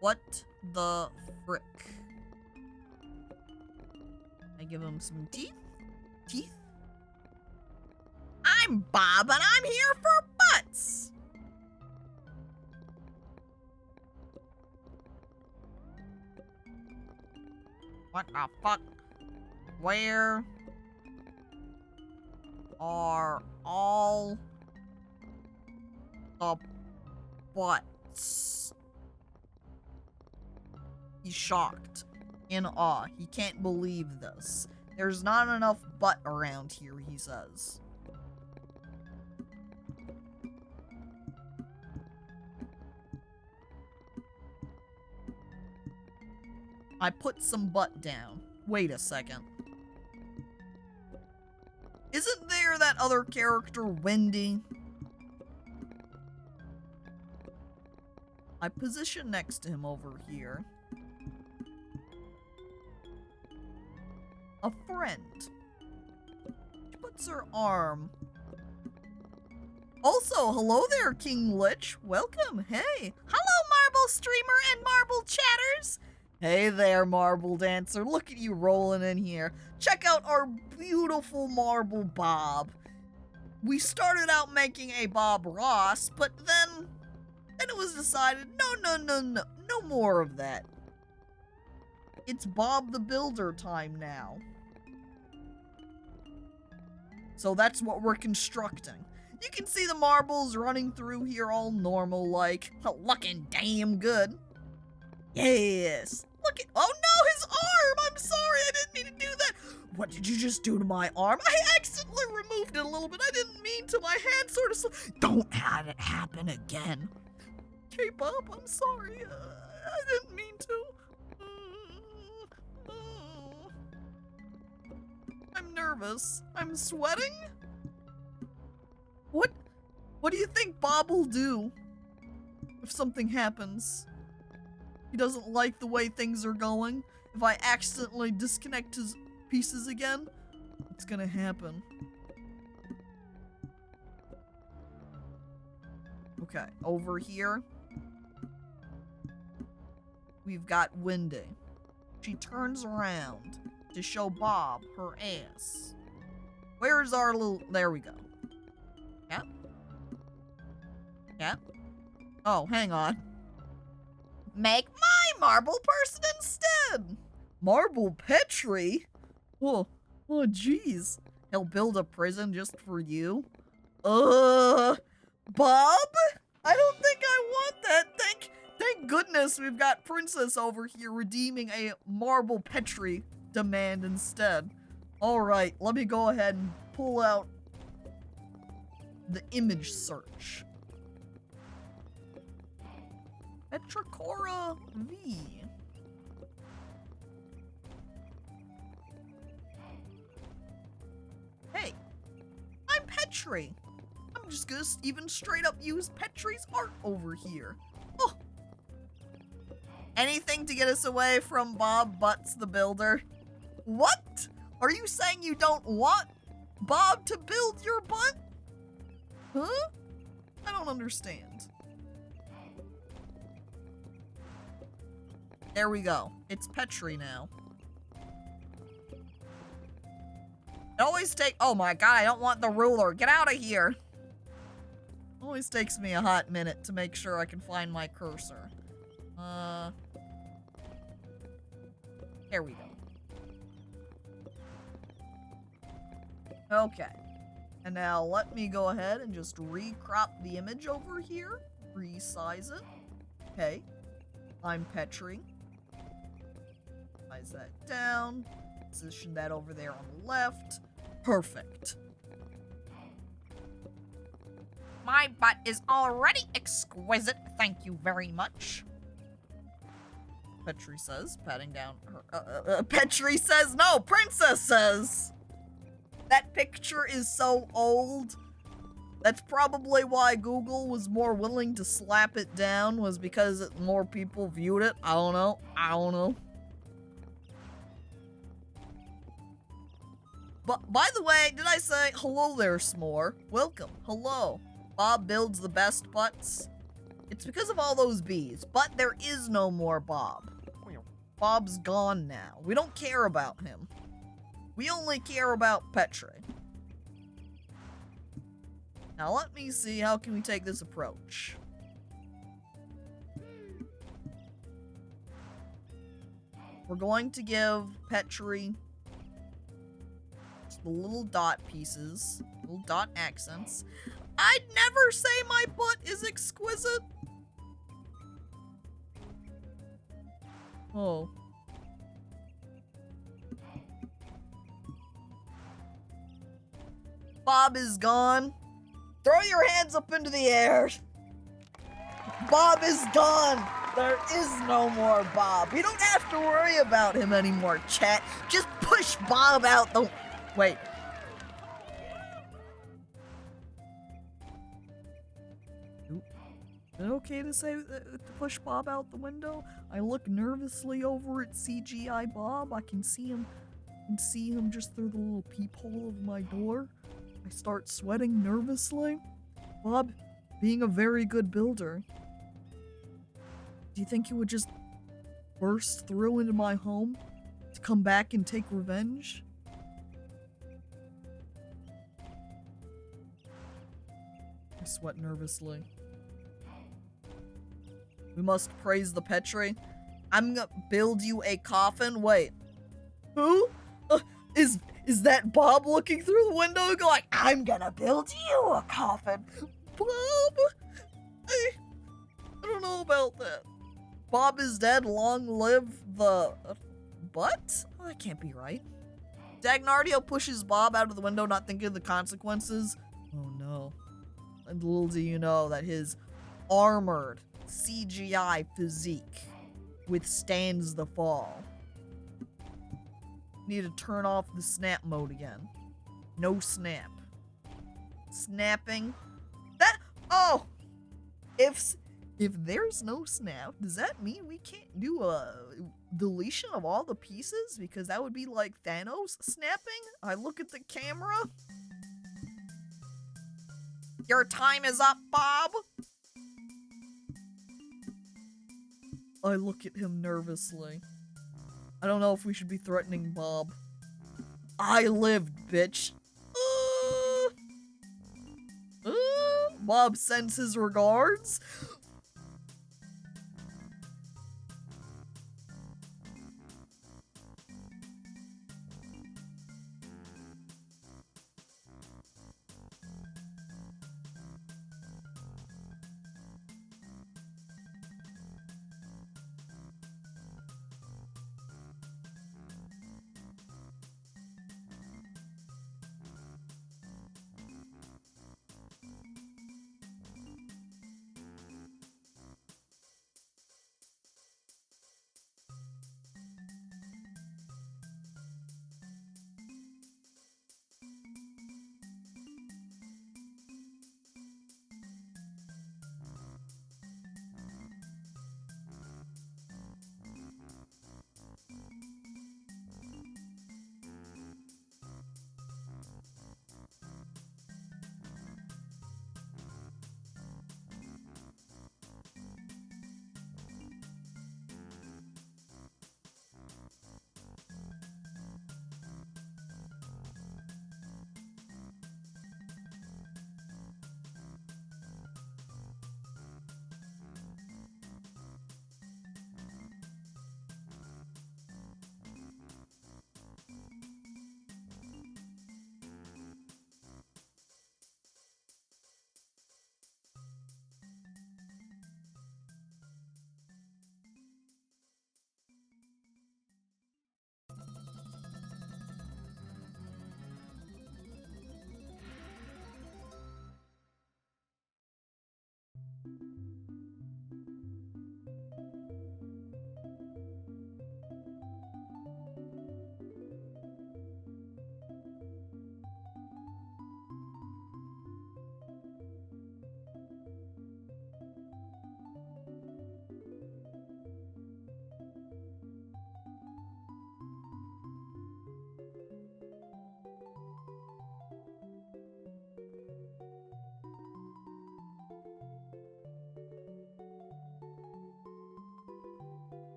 What the frick? I give him some teeth? Teeth? I'm Bob and I'm here for butts! What the fuck? Where are all the butts? He's shocked, in awe. He can't believe this. There's not enough butt around here, he says. I put some butt down. Wait a second. Isn't there that other character, Wendy? I position next to him over here. A friend. She puts her arm. Also, hello there, King Lich. Welcome. Hey. Hello, Marble Streamer and Marble Chatters. Hey there, Marble Dancer. Look at you rolling in here. Check out our beautiful marble Bob. We started out making a Bob Ross, but then it was decided, no more of that. It's Bob the Builder time now. So that's what we're constructing. You can see the marbles running through here all normal like, looking damn good. Yes. Look at, oh no, his arm! I'm sorry, I didn't mean to do that. What did you just do to my arm? I accidentally removed it a little bit. I didn't mean to. My hand sort of don't have it happen again. Okay, Bob, I'm sorry. I didn't mean to. I'm nervous. I'm sweating. What do you think Bob will do if something happens? He doesn't like the way things are going. If I accidentally disconnect his pieces again, what's gonna happen? Okay, over here, we've got Wendy. She turns around to show Bob her ass. Where's our little, there we go. Yep. Yep. Oh, hang on. Make my marble person instead. Marble Petrie? Oh, jeez. He'll build a prison just for you? Bob? I don't think I want that. Thank goodness we've got Princess over here redeeming a Marble Petrie demand instead. Alright, let me go ahead and pull out the image search. Petricora V. Hey, I'm Petrie. I'm just gonna even straight up use Petrie's art over here. Oh. Anything to get us away from Bob Butts the Builder. What? Are you saying you don't want Bob to build your butt? Huh? I don't understand. There we go. It's Petrie now. It always oh my god, I don't want the ruler. Get out of here. Always takes me a hot minute to make sure I can find my cursor. There we go. Okay. And now let me go ahead and just recrop the image over here. Resize it. Okay. I'm Petrie. Size that down. Position that over there on the left. Perfect. My butt is already exquisite. Thank you very much. Petrie says, patting down her. Petrie says, no, Princess says. That picture is so old. That's probably why Google was more willing to slap it down, was because more people viewed it. I don't know. But, by the way, did I say, hello there, S'more? Welcome. Hello. Bob builds the best butts. It's because of all those bees, but there is no more Bob. Bob's gone now. We don't care about him. We only care about Petrie. Now let me see, how can we take this approach? We're going to give Petrie the little dot pieces, little dot accents. I'd never say my butt is exquisite. Oh. Bob is gone. Throw your hands up into the air. Bob is gone. There is no more Bob. You don't have to worry about him anymore, chat. Just push Bob out the... Wait. Is it okay to say to push Bob out the window? I look nervously over at CGI Bob. I can see him just through the little peephole of my door. I start sweating nervously. Bob, being a very good builder, do you think you would just burst through into my home to come back and take revenge? I sweat nervously. We must praise the Petri. I'm gonna build you a coffin. Wait. Who? Is that Bob looking through the window going, I'm gonna build you a coffin? Bob? I don't know about that. Bob is dead, long live the... What? Oh, that can't be right. Dagnardio pushes Bob out of the window, not thinking of the consequences. Oh no. And little do you know that his armored CGI physique withstands the fall. Need to turn off the snap mode again. No snap. Snapping. That... Oh! If there's no snap, does that mean we can't do a deletion of all the pieces? Because that would be like Thanos snapping? I look at the camera. Your time is up, Bob! I look at him nervously. I don't know if we should be threatening Bob. I lived, bitch. Bob sends his regards.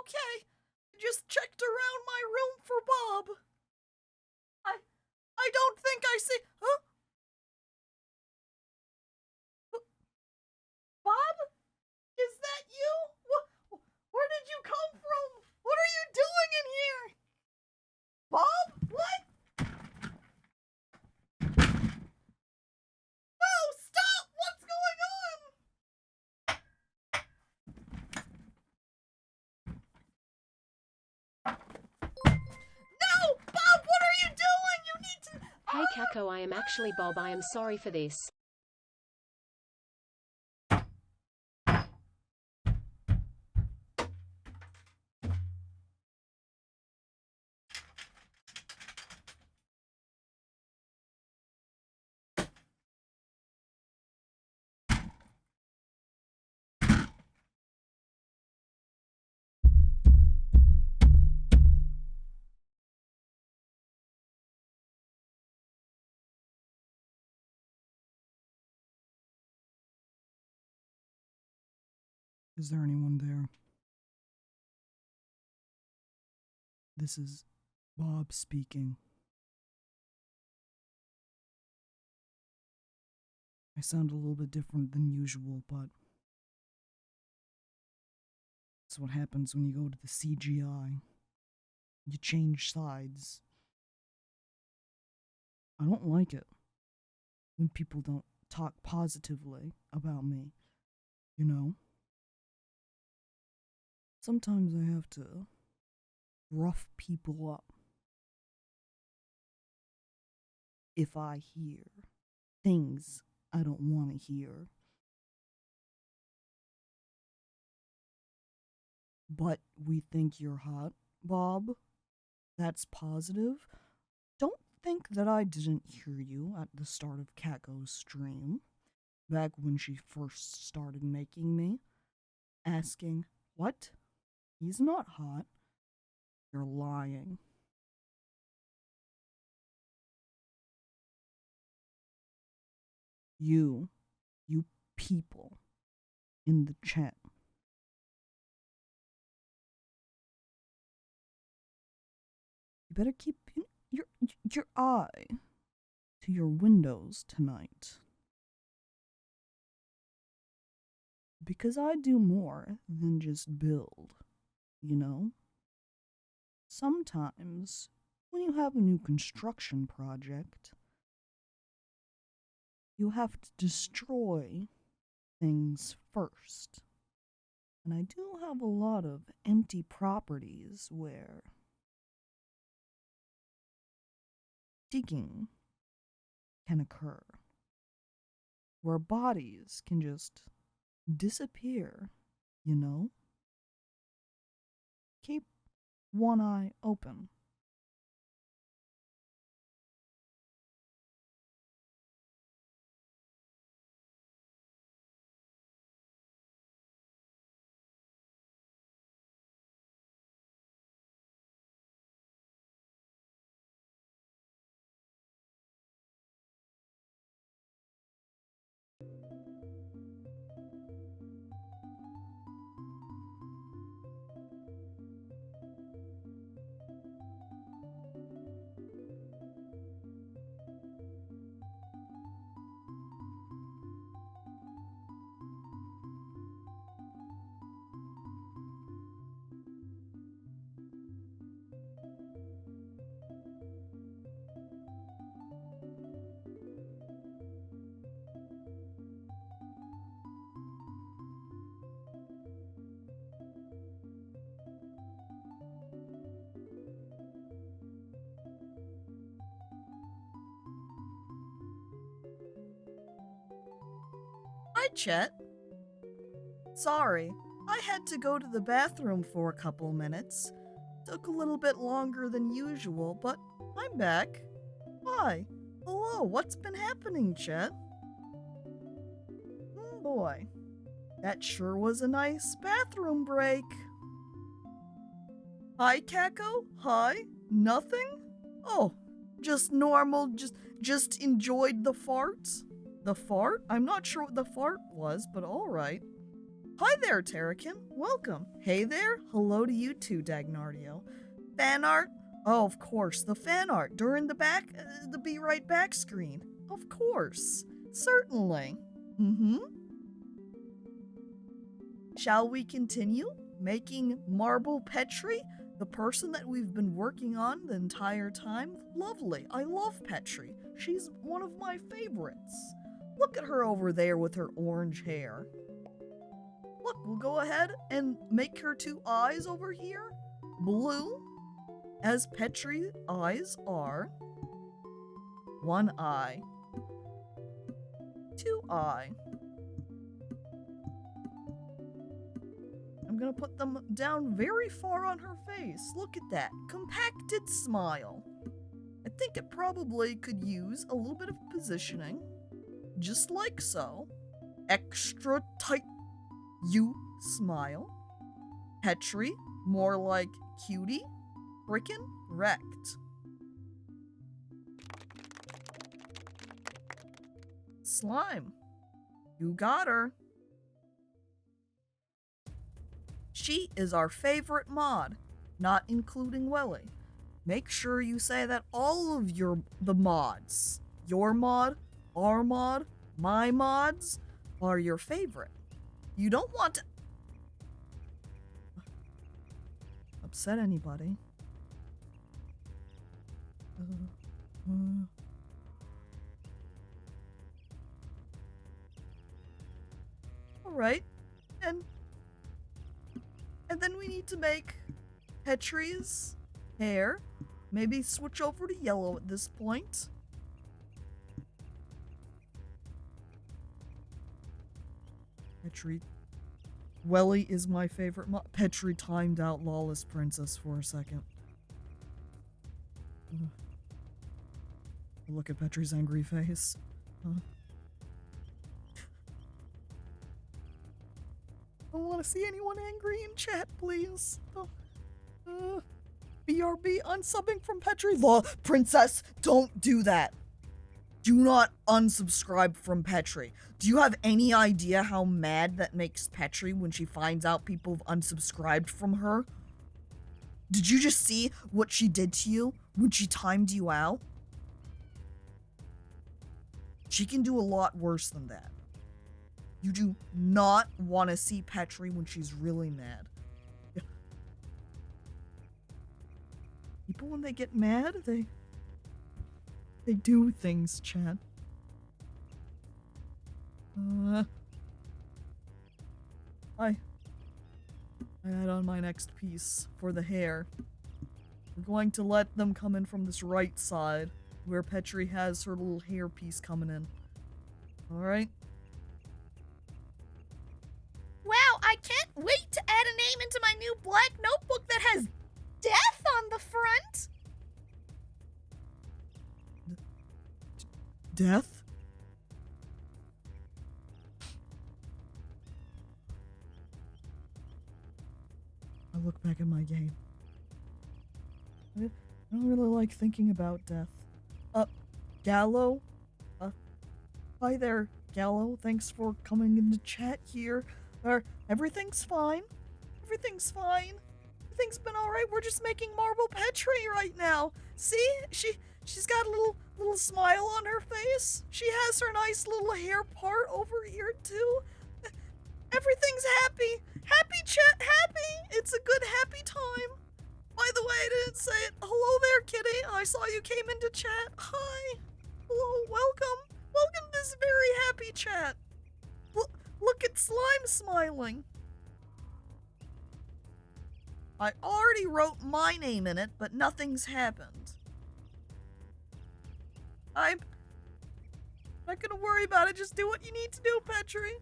Okay. Just checked around my room for Bob. I don't think I see. Huh? Bob? Is that you? Where did you come from? What are you doing in here? Bob? What? No, stop! What's going on? No! Bob, what are you doing? You need to... Hey Caco, I am actually Bob. I am sorry for this. Is there anyone there? This is Bob speaking. I sound a little bit different than usual, but that's what happens when you go to the CGI. You change sides. I don't like it when people don't talk positively about me, you know? Sometimes I have to rough people up. If I hear things I don't want to hear. But we think you're hot, Bob. That's positive. Don't think that I didn't hear you at the start of Caco's stream, back when she first started making me, asking, what? He's not hot. You're lying. You people in the chat. You better keep your eye to your windows tonight. Because I do more than just build, you know? Sometimes, when you have a new construction project, you have to destroy things first. And I do have a lot of empty properties where digging can occur, where bodies can just disappear, you know? Keep one eye open. Hi, Chet. Sorry, I had to go to the bathroom for a couple minutes. Took a little bit longer than usual, but I'm back. Hi. Hello, what's been happening, Chet? Boy, that sure was a nice bathroom break. Hi, Caco? Hi? Nothing? Oh, just normal, just enjoyed the fart? The fart? I'm not sure what the fart was, but alright. Hi there, Terrakin. Welcome. Hey there. Hello to you too, Dagnardio. Fan art? Oh, of course. The fan art during the Be Right Back screen. Of course. Certainly. Mm-hmm. Shall we continue making Marble Petrie the person that we've been working on the entire time? Lovely. I love Petrie. She's one of my favorites. Look at her over there with her orange hair. Look, we'll go ahead and make her two eyes over here blue, as Petrie eyes are. One eye. Two eye. I'm gonna put them down very far on her face. Look at that. Compacted smile. I think it probably could use a little bit of positioning. Just like so. Extra tight. You smile. Petrie, more like cutie. Frickin' wrecked. Slime. You got her. She is our favorite mod, not including Welly. Make sure you say that all of the mods, your mod, our mod, my mods, are your favorite. You don't want to upset anybody. All right, and then we need to make Petrie's hair. Maybe switch over to yellow at this point. Petrie. Welly is my favorite Petrie timed out Lawless Princess for a second. Look at Petrie's angry face. I don't want to see anyone angry in chat, please. BRB unsubbing from Petrie. Law Princess, don't do that. Do not unsubscribe from Petrie. Do you have any idea how mad that makes Petrie when she finds out people have unsubscribed from her? Did you just see what she did to you when she timed you out? She can do a lot worse than that. You do not want to see Petrie when she's really mad. People, when they get mad, they do things, chat. I add on my next piece for the hair. We're going to let them come in from this right side, where Petrie has her little hair piece coming in. Alright? Wow, I can't wait to add a name into my new black notebook that has death on the front! Death? I look back at my game. I don't really like thinking about death. Gallo? Hi there, Gallo. Thanks for coming into chat here. Everything's fine. Everything's fine. Everything's been alright. We're just making Marble Petrie right now. See? She's got a little smile on her face. She has her nice little hair part over here too. Everything's happy. Happy chat, happy. It's a good happy time. By the way, I didn't say it. Hello there, kitty. I saw you came into chat. Hi. Hello, welcome. Welcome to this very happy chat. Look at Slime smiling. I already wrote my name in it, but nothing's happened. I'm not gonna worry about it. Just do what you need to do, Petrie.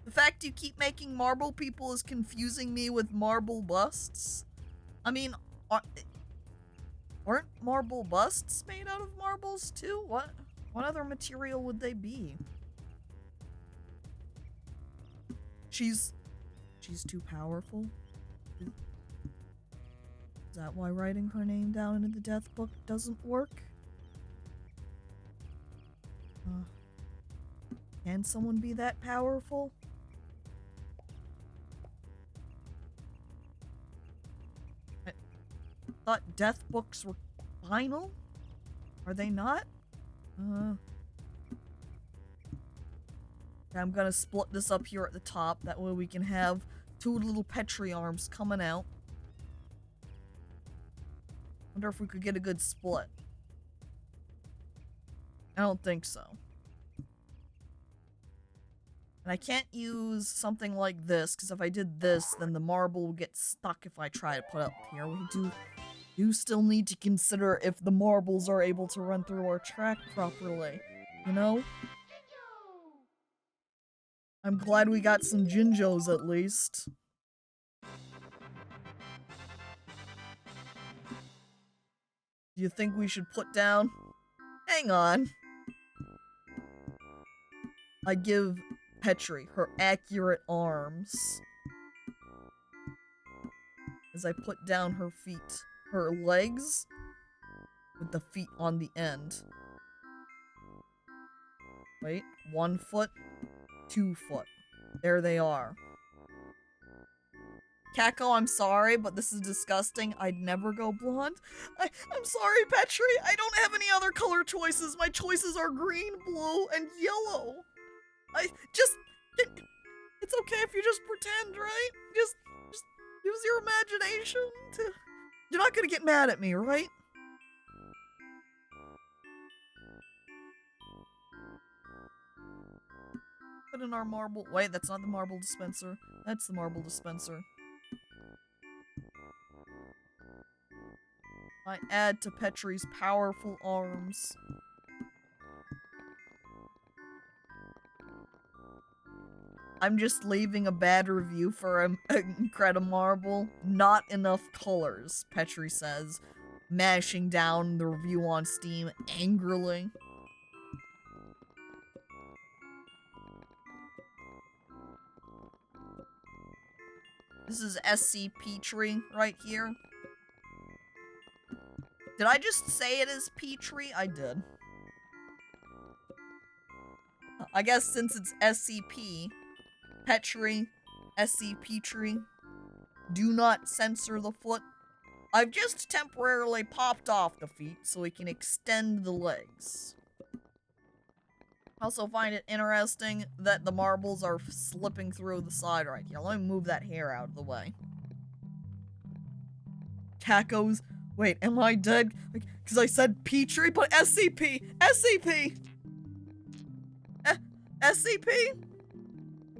The fact you keep making marble people is confusing me with marble busts. I mean, aren't marble busts made out of marbles too? What other material would they be? She's too powerful? Is that why writing her name down into the death book doesn't work? Can someone be that powerful? I thought death books were final? Are they not? I'm gonna split this up here at the top. That way we can have 2 little Petri arms coming out. Wonder if we could get a good split. I don't think so. And I can't use something like this, because if I did this, then the marble will get stuck if I try to put it up here. We do still need to consider if the marbles are able to run through our track properly. You know? I'm glad we got some Jinjos at least. Do you think we should put down? Hang on. I give Petri her accurate arms as I put down her feet, her legs with the feet on the end. Wait, 1 foot, 2 foot. There they are. Caco, I'm sorry, but this is disgusting. I'd never go blonde. I'm sorry, Petri. I don't have any other color choices. My choices are green, blue, and yellow. It's okay if you just pretend, right? Just use your imagination to... You're not gonna get mad at me, right? Put in our marble... Wait, that's not the marble dispenser. That's the marble dispenser. I add to Petri's powerful arms. I'm just leaving a bad review for IncrediMarble. Not enough colors, Petri says, mashing down the review on Steam angrily. This is SCP Tree right here. Did I just say it is Petri? I did. I guess since it's SCP, Petri, SCP Tree, do not censor the foot. I've just temporarily popped off the feet so we can extend the legs. I also find it interesting that the marbles are slipping through the side right here. Let me move that hair out of the way. Caco's... Wait, am I dead? Because I said Petri, but SCP! SCP! SCP?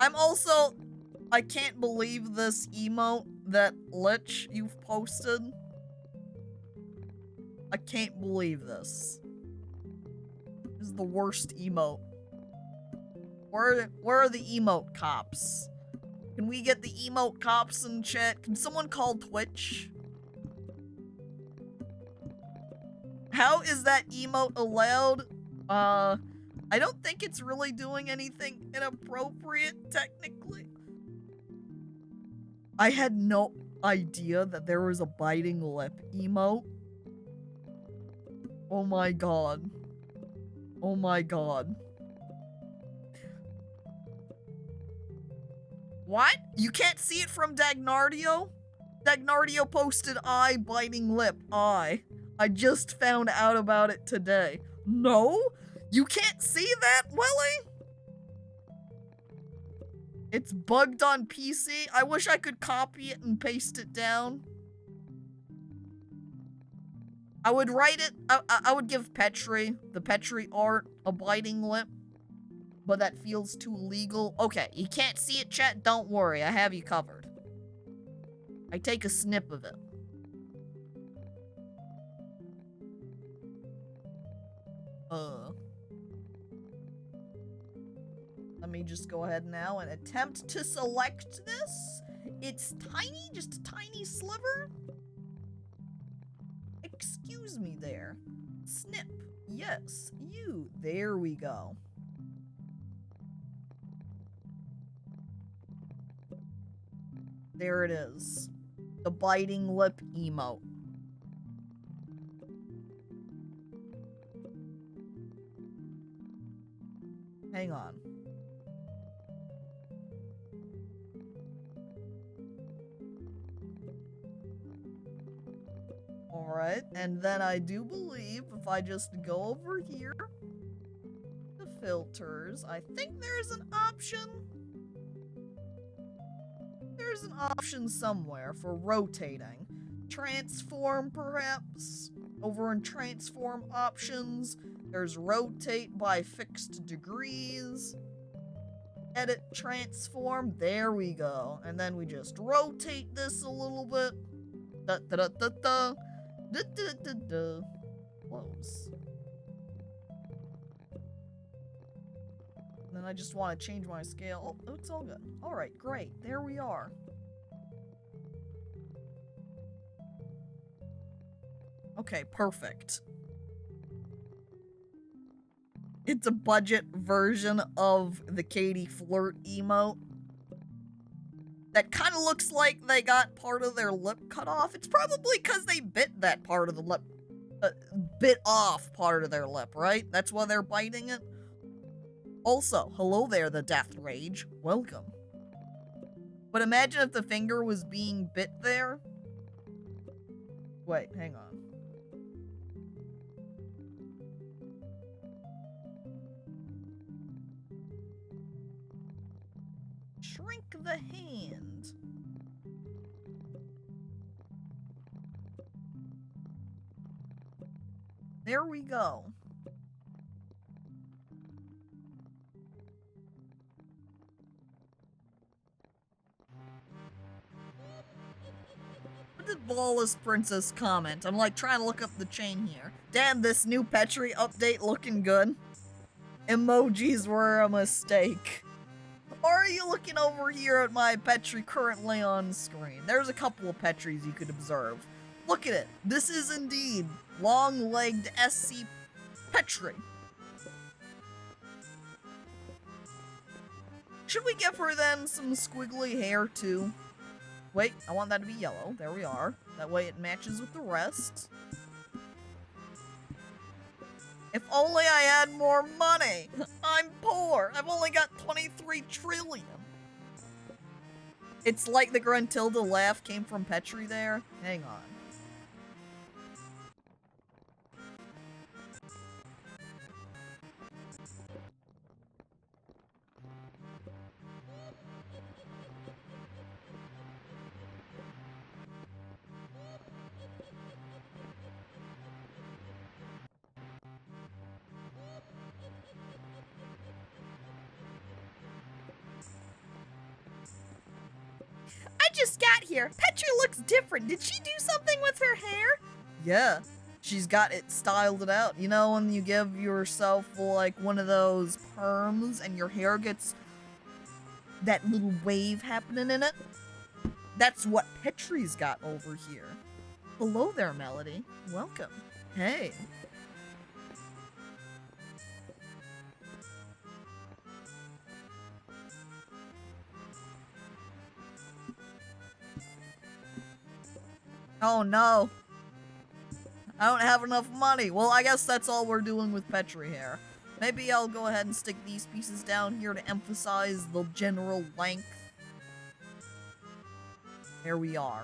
I'm also... I can't believe this emote that Lich, you've posted. I can't believe this. This is the worst emote. Where are the emote cops? Can we get the emote cops in chat? Can someone call Twitch? How is that emote allowed? I don't think it's really doing anything inappropriate, technically. I had no idea that there was a biting lip emote. Oh my god. Oh my god. What? You can't see it from Dagnardio? Dagnardio posted eye biting lip, eye. I just found out about it today. No? You can't see that, Willie? It's bugged on PC. I wish I could copy it and paste it down. I would write it, I would give Petri, the Petri art, a biting lip. But that feels too legal. Okay, you can't see it, chat? Don't worry, I have you covered. I take a snip of it. Let me just go ahead now and attempt to select this. It's tiny, just a tiny sliver. Excuse me there. Snip. Yes, you. There we go. There it is. The biting lip emote. Hang on. Alright, and then I do believe if I just go over here to filters, I think there's an option. There's an option somewhere for rotating. Transform, perhaps? Over in transform options, there's rotate by fixed degrees. Edit transform, there we go. And then we just rotate this a little bit. Da da da da da. Da da da da. Close. And then I just want to change my scale. Oh, it's all good. Alright, great. There we are. Okay, perfect. It's a budget version of the Katie Flirt emote. That kind of looks like they got part of their lip cut off. It's probably because they bit that part of the lip. Bit off part of their lip, right? That's why they're biting it. Also, hello there, the Death Rage. Welcome. But imagine if the finger was being bit there. Wait, hang on. Shrink the hand. There we go. What did Lawless Princess comment? I'm like trying to look up the chain here. Damn, this new Petri update looking good. Emojis were a mistake. Or are you looking over here at my Petri currently on screen? There's a couple of Petris you could observe. Look at it. This is indeed long-legged SC Petri. Should we give her then some squiggly hair too? Wait, I want that to be yellow. There we are. That way it matches with the rest. If only I had more money. I'm poor. I've only got 23 trillion. It's like the Gruntilda laugh came from Petri there. Hang on. I just got here. Petri looks different. Did she do something with her hair? Yeah, she's got it styled out. You know when you give yourself like one of those perms and your hair gets that little wave happening in it? That's what Petri's got over here. Hello there, Melody. Welcome. Hey. Oh no. I don't have enough money. Well, I guess that's all we're doing with Petri here. Maybe I'll go ahead and stick these pieces down here to emphasize the general length. There we are.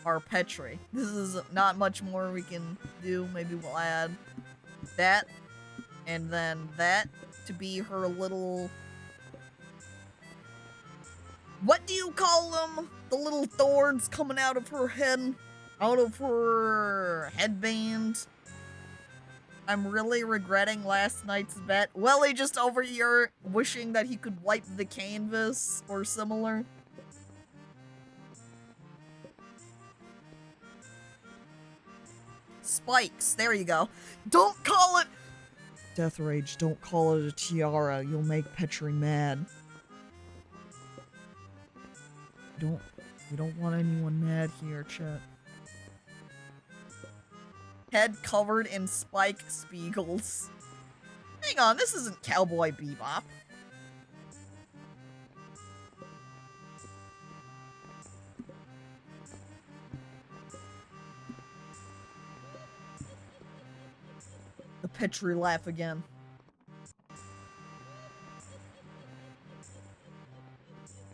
Our Petri. This is not much more we can do. Maybe we'll add that. And then that to be her little... What do you call them? The little thorns coming out of her head? Out of her headband. I'm really regretting last night's bet. Welly just over here wishing that he could wipe the canvas or similar. Spikes, there you go. Don't call it... Death Rage, don't call it a tiara. You'll make Petri mad. We don't want anyone mad here, chat. Head covered in spike spiegels. Hang on, this isn't Cowboy Bebop. The Petri laugh again.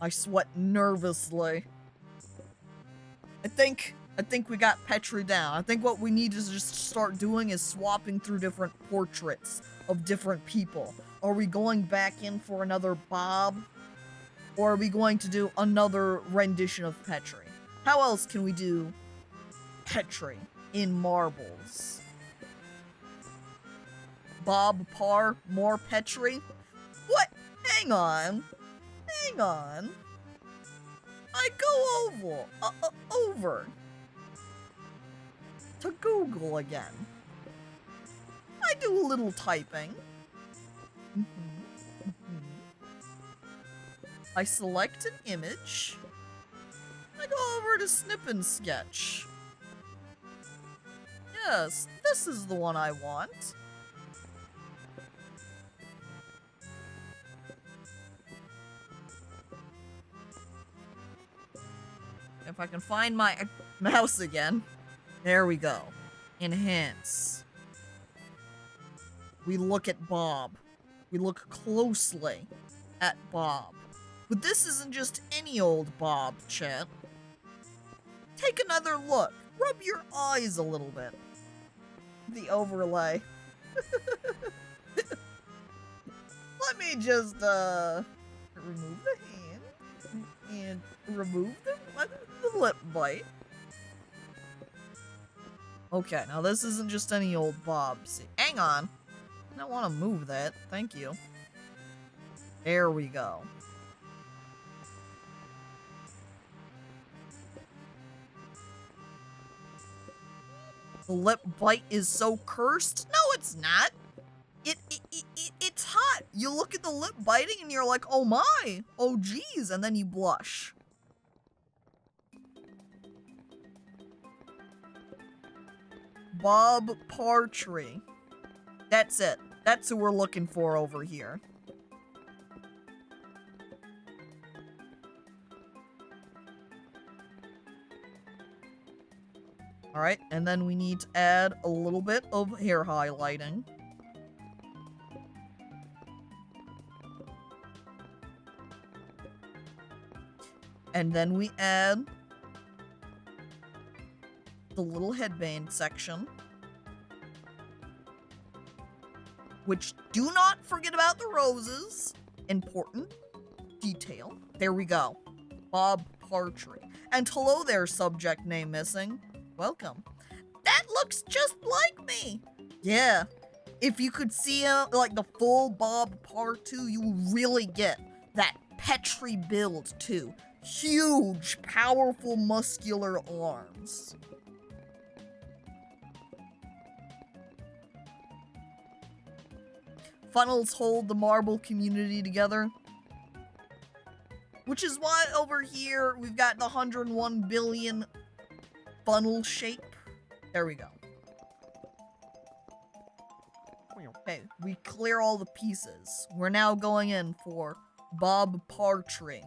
I sweat nervously. I think I think we got Petri down. I think what we need to just start doing is swapping through different portraits of different people. Are we going back in for another Bob? Or are we going to do another rendition of Petri? How else can we do Petri in marbles? Bob, Par, more Petri? What? Hang on. Hang on. I go over to Google again. I do a little typing. I select an image. I go over to Snip and Sketch. Yes, this is the one I want. If I can find my mouse again. There we go. Enhance. We look at Bob. We look closely at Bob. But this isn't just any old Bob, chat. Take another look. Rub your eyes a little bit. The overlay. Let me just, remove the hand. And remove the lip bite. Okay, now this isn't just any old Bob. See, hang on. I don't want to move that. Thank you. There we go. The lip bite is so cursed? No, it's not. It's hot. You look at the lip biting and you're like, oh my, oh geez, and then you blush. Bob Partry. That's it. That's who we're looking for over here. Alright, and then we need to add a little bit of hair highlighting. And then we add the little headband section. Which, do not forget about the roses. Important detail. There we go. Bob Partry. And hello there, subject name missing. Welcome. That looks just like me. Yeah. If you could see like the full Bob Partry, you will really get that Petri build too. Huge, powerful, muscular arms. Funnels hold the marble community together. Which is why over here we've got the 101 billion funnel shape. There we go. Okay, we clear all the pieces. We're now going in for Bob Partry.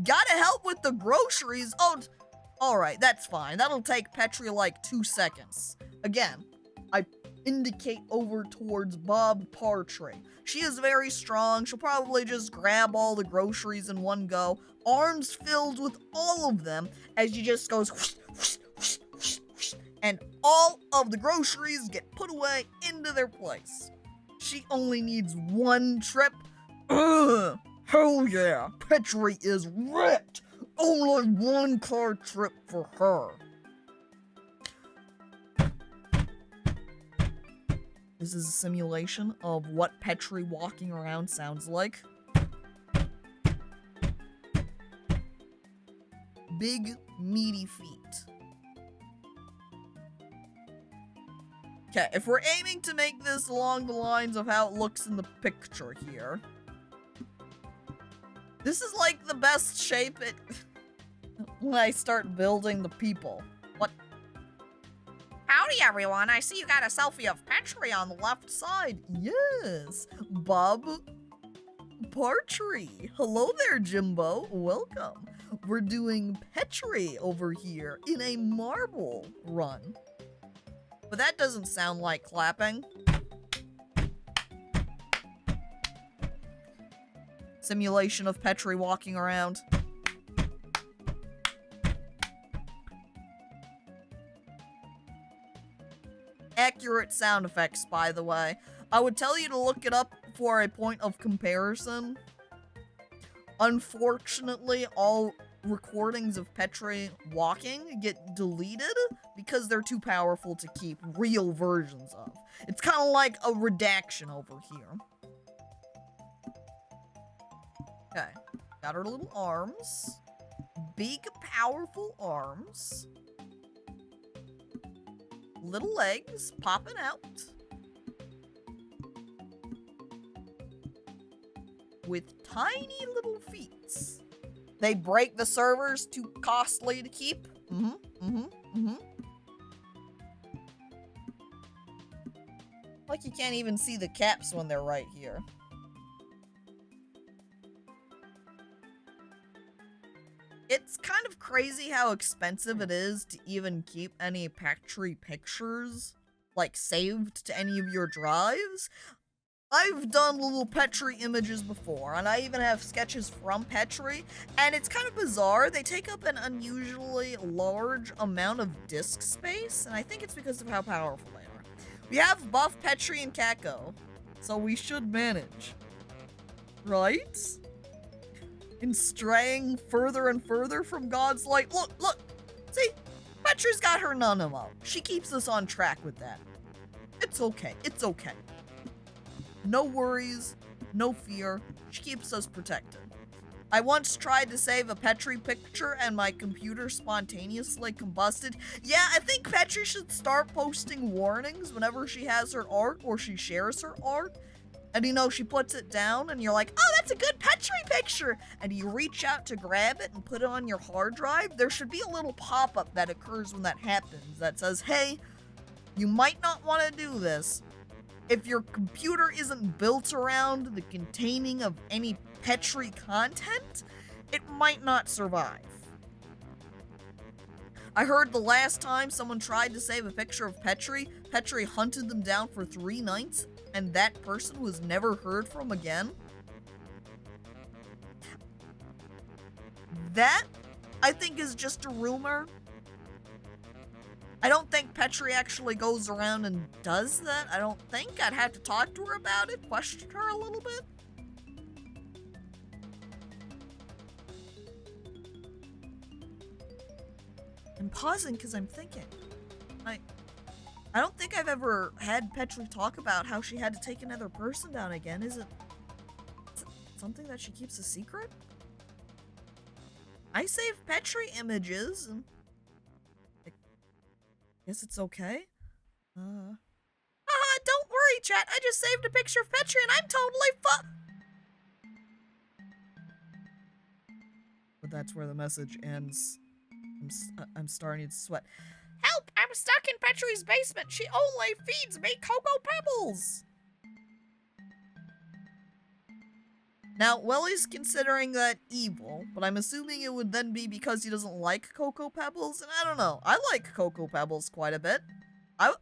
Gotta help with the groceries. Oh, alright, that's fine. That'll take Petri like 2 seconds. Again, I indicate over towards Bob Partry. She is very strong. She'll probably just grab all the groceries in one go. Arms filled with all of them as she just goes whoosh, whoosh, whoosh, whoosh, whoosh, and all of the groceries get put away into their place. She only needs one trip. Ugh, hell yeah, Petri is ripped. Only one car trip for her. This is a simulation of what Petri walking around sounds like. Big, meaty feet. Okay, if we're aiming to make this along the lines of how it looks in the picture here, this is like the best shape when I start building the people. What? Howdy everyone, I see you got a selfie of Petri on the left side. Yes, Bob Partry. Hello there, Jimbo. Welcome. We're doing Petri over here in a marble run. But that doesn't sound like clapping. Simulation of Petri walking around. accurate sound effects, by the way. I would tell you to look it up for a point of comparison. Unfortunately, all recordings of Petri walking get deleted because they're too powerful to keep real versions of. It's kind of like a redaction over here. Okay, got her little arms. Big, powerful arms. Little legs popping out. With tiny little feet. They break the servers, too costly to keep. Like you can't even see the caps when they're right here. It's kind of crazy how expensive it is to even keep any Petri pictures, like, saved to any of your drives. I've done little Petri images before, and I even have sketches from Petri, and it's kind of bizarre. They take up an unusually large amount of disk space, and I think it's because of how powerful they are. We have buff Petri and Caco, so we should manage. Right? In straying further and further from God's light. Look, look! See? Petri's got her Nunamo. She keeps us on track with that. It's okay, it's okay. No worries, no fear. She keeps us protected. I once tried to save a Petri picture and my computer spontaneously combusted. Yeah, I think Petri should start posting warnings whenever she has her art or she shares her art. And you know, she puts it down and you're like, oh, that's a good Petri picture. And you reach out to grab it and put it on your hard drive. There should be a little pop-up that occurs when that happens that says, hey, you might not want to do this. If your computer isn't built around the containing of any Petri content, it might not survive. I heard the last time someone tried to save a picture of Petri, Petri hunted them down for 3 nights, and that person was never heard from again. That, I think, is just a rumor. I don't think Petri actually goes around and does that. I don't think. I'd have to talk to her about it, question her a little bit. I'm pausing because I'm thinking. I don't think I've ever had Petri talk about how she had to take another person down again. Is it something that she keeps a secret? I save Petri images, and I guess it's okay. Don't worry, chat. I just saved a picture of Petri and I'm totally But that's where the message ends. I'm starting to sweat. Help! I'm stuck in Petri's basement. She only feeds me Cocoa Pebbles. Now, Welly's considering that evil, but I'm assuming it would then be because he doesn't like Cocoa Pebbles, and I don't know. I like Cocoa Pebbles quite a bit. I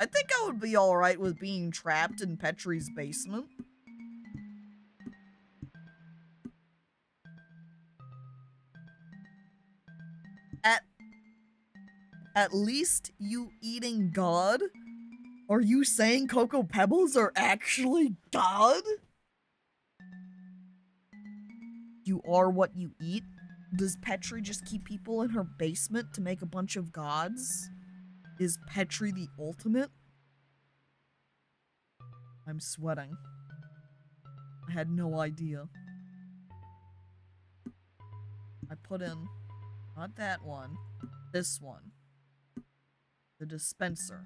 think I would be alright with being trapped in Petri's basement. At least you eating God? Are you saying Cocoa Pebbles are actually God? You are what you eat? Does Petri just keep people in her basement to make a bunch of gods? Is Petri the ultimate? I'm sweating. I had no idea. I put in, not that one, this one. The dispenser.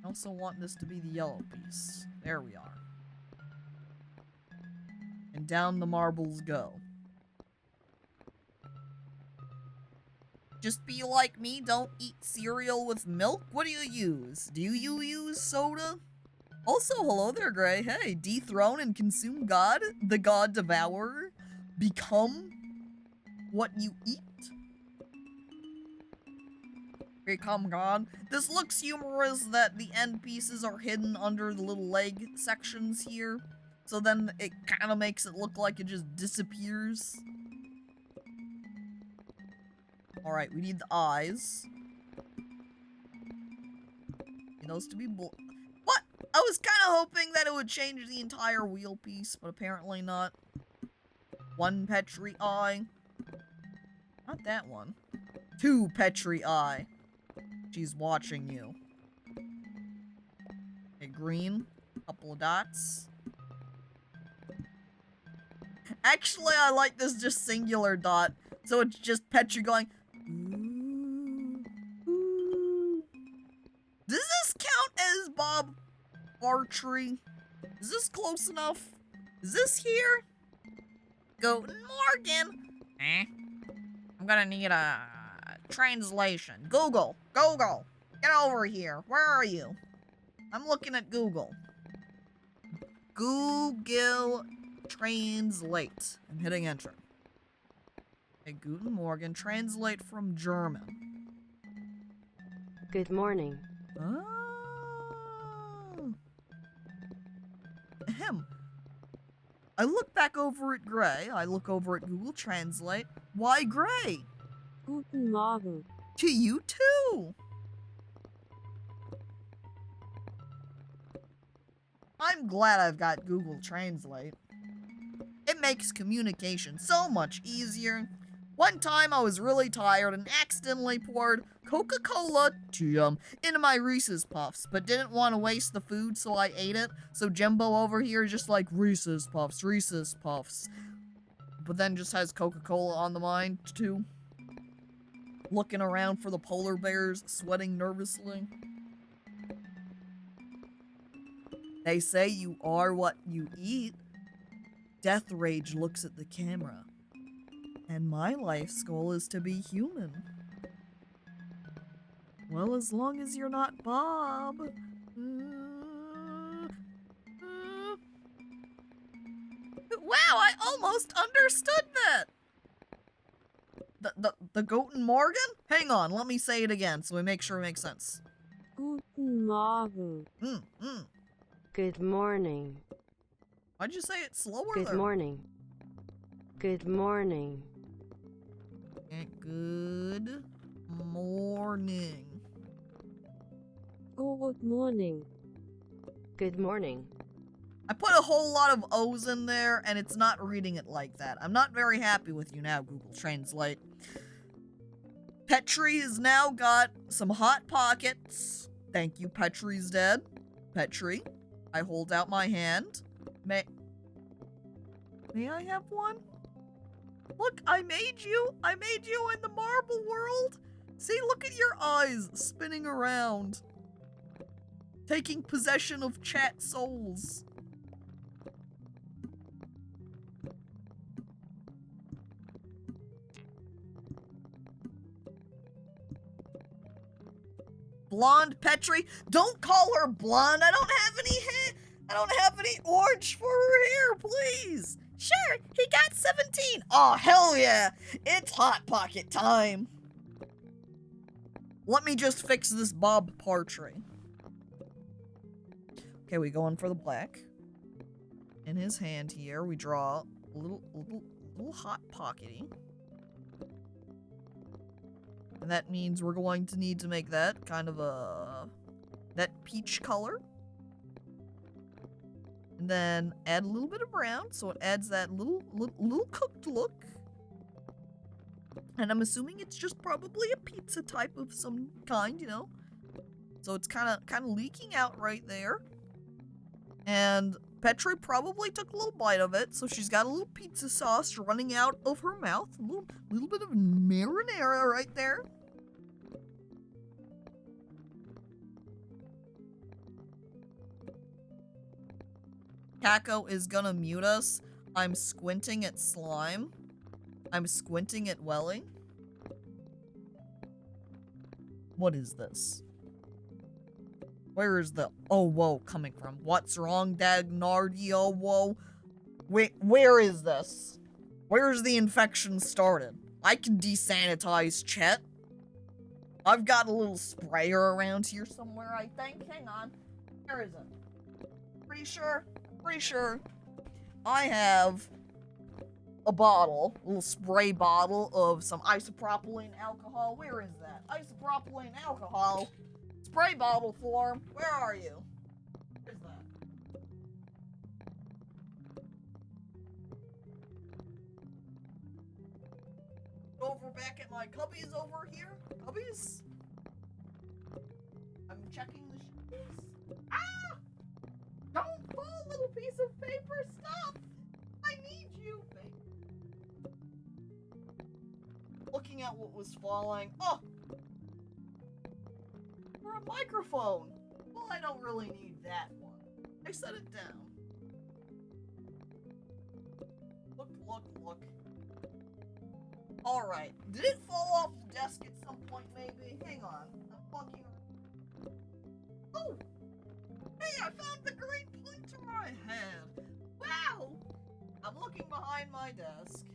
I also want this to be the yellow piece. There we are. And down the marbles go. Just be like me, don't eat cereal with milk? What do you use? Do you use soda? Also, hello there, Gray. Hey, dethrone and consume God, the God Devourer. Become what you eat. Become God. This looks humorous that the end pieces are hidden under the little leg sections here. So then it kind of makes it look like it just disappears. Alright, we need the eyes. those to be What? I was kind of hoping that it would change the entire wheel piece, but apparently not. One Petri eye. Not that one. Two Petri eye. She's watching you. Okay, green. Couple of dots. Actually, I like this just singular dot. So it's just Petri going, ooh, ooh. Does this count as Bob Archery? Is this close enough? Is this here? Guten Morgen. I'm gonna need a translation. Google. Google. Get over here. Where are you? I'm looking at Google. Google Translate. I'm hitting enter. Okay, Guten Morgen. Translate from German. Good morning. Oh. Ahem. I look back over at Gray. I look over at Google Translate. Why Gray? Guten Morgen. To you too. I'm glad I've got Google Translate. It makes communication so much easier. One time I was really tired and accidentally poured Coca-Cola into my Reese's Puffs, but didn't want to waste the food, so I ate it. So Jimbo over here is just like, Reese's Puffs, Reese's Puffs. But then just has Coca-Cola on the mind, too. Looking around for the polar bears, sweating nervously. They say you are what you eat. Death Rage looks at the camera. And my life's goal is to be human. Well, as long as you're not Bob. Wow, I almost understood that! The Guten Morgen? Hang on, let me say it again so we make sure it makes sense. Guten Morgen. Good morning. Why'd you say it slower Good there? morning. Good morning. Good morning. Good morning. Good morning. I put a whole lot of O's in there, and it's not reading it like that. I'm not very happy with you now, Google Translate. Petri has now got some Hot Pockets. Thank you, Petri's dead. Petri, I hold out my hand. May I have one? Look, I made you in the marble world. See, look at your eyes spinning around. Taking possession of chat souls. Blonde Petri? Don't call her blonde. I don't have any hair. I don't have any orange for her hair, please. Sure, he got 17. Oh, hell yeah. It's Hot Pocket time. Let me just fix this Bob Partry. Okay, we go in for the black. In his hand here, we draw a little Hot Pockety. And that means we're going to need to make that kind of that peach color. And then add a little bit of brown, so it adds that little cooked look. And I'm assuming it's just probably a pizza type of some kind, you know? So it's kind of leaking out right there. And Petri probably took a little bite of it, so she's got a little pizza sauce running out of her mouth. A little bit of marinara right there. Caco is gonna mute us. I'm squinting at slime. I'm squinting at Welly. What is this? Where is the oh whoa coming from? What's wrong, Dagnardio? Whoa. Wait, where is this? Where's the infection started? I can desanitize Chet. I've got a little sprayer around here somewhere, I think. Hang on. Where is it? Pretty sure. I have a bottle, a little spray bottle of some isopropylene alcohol. Where is that? Isopropylene alcohol. Spray bottle form, where are you? Where's that? Over back at my cubbies over here? Cubbies? I'm checking the shoes. Ah! Don't fall, little piece of paper! Stop! I need you! Looking at what was falling. Oh! For a microphone! Well, I don't really need that one. I set it down. Look, look, look. Alright. Did it fall off the desk at some point, maybe? Hang on. I'm looking. Oh! Hey, I found the green pointer I had! Wow! I'm looking behind my desk.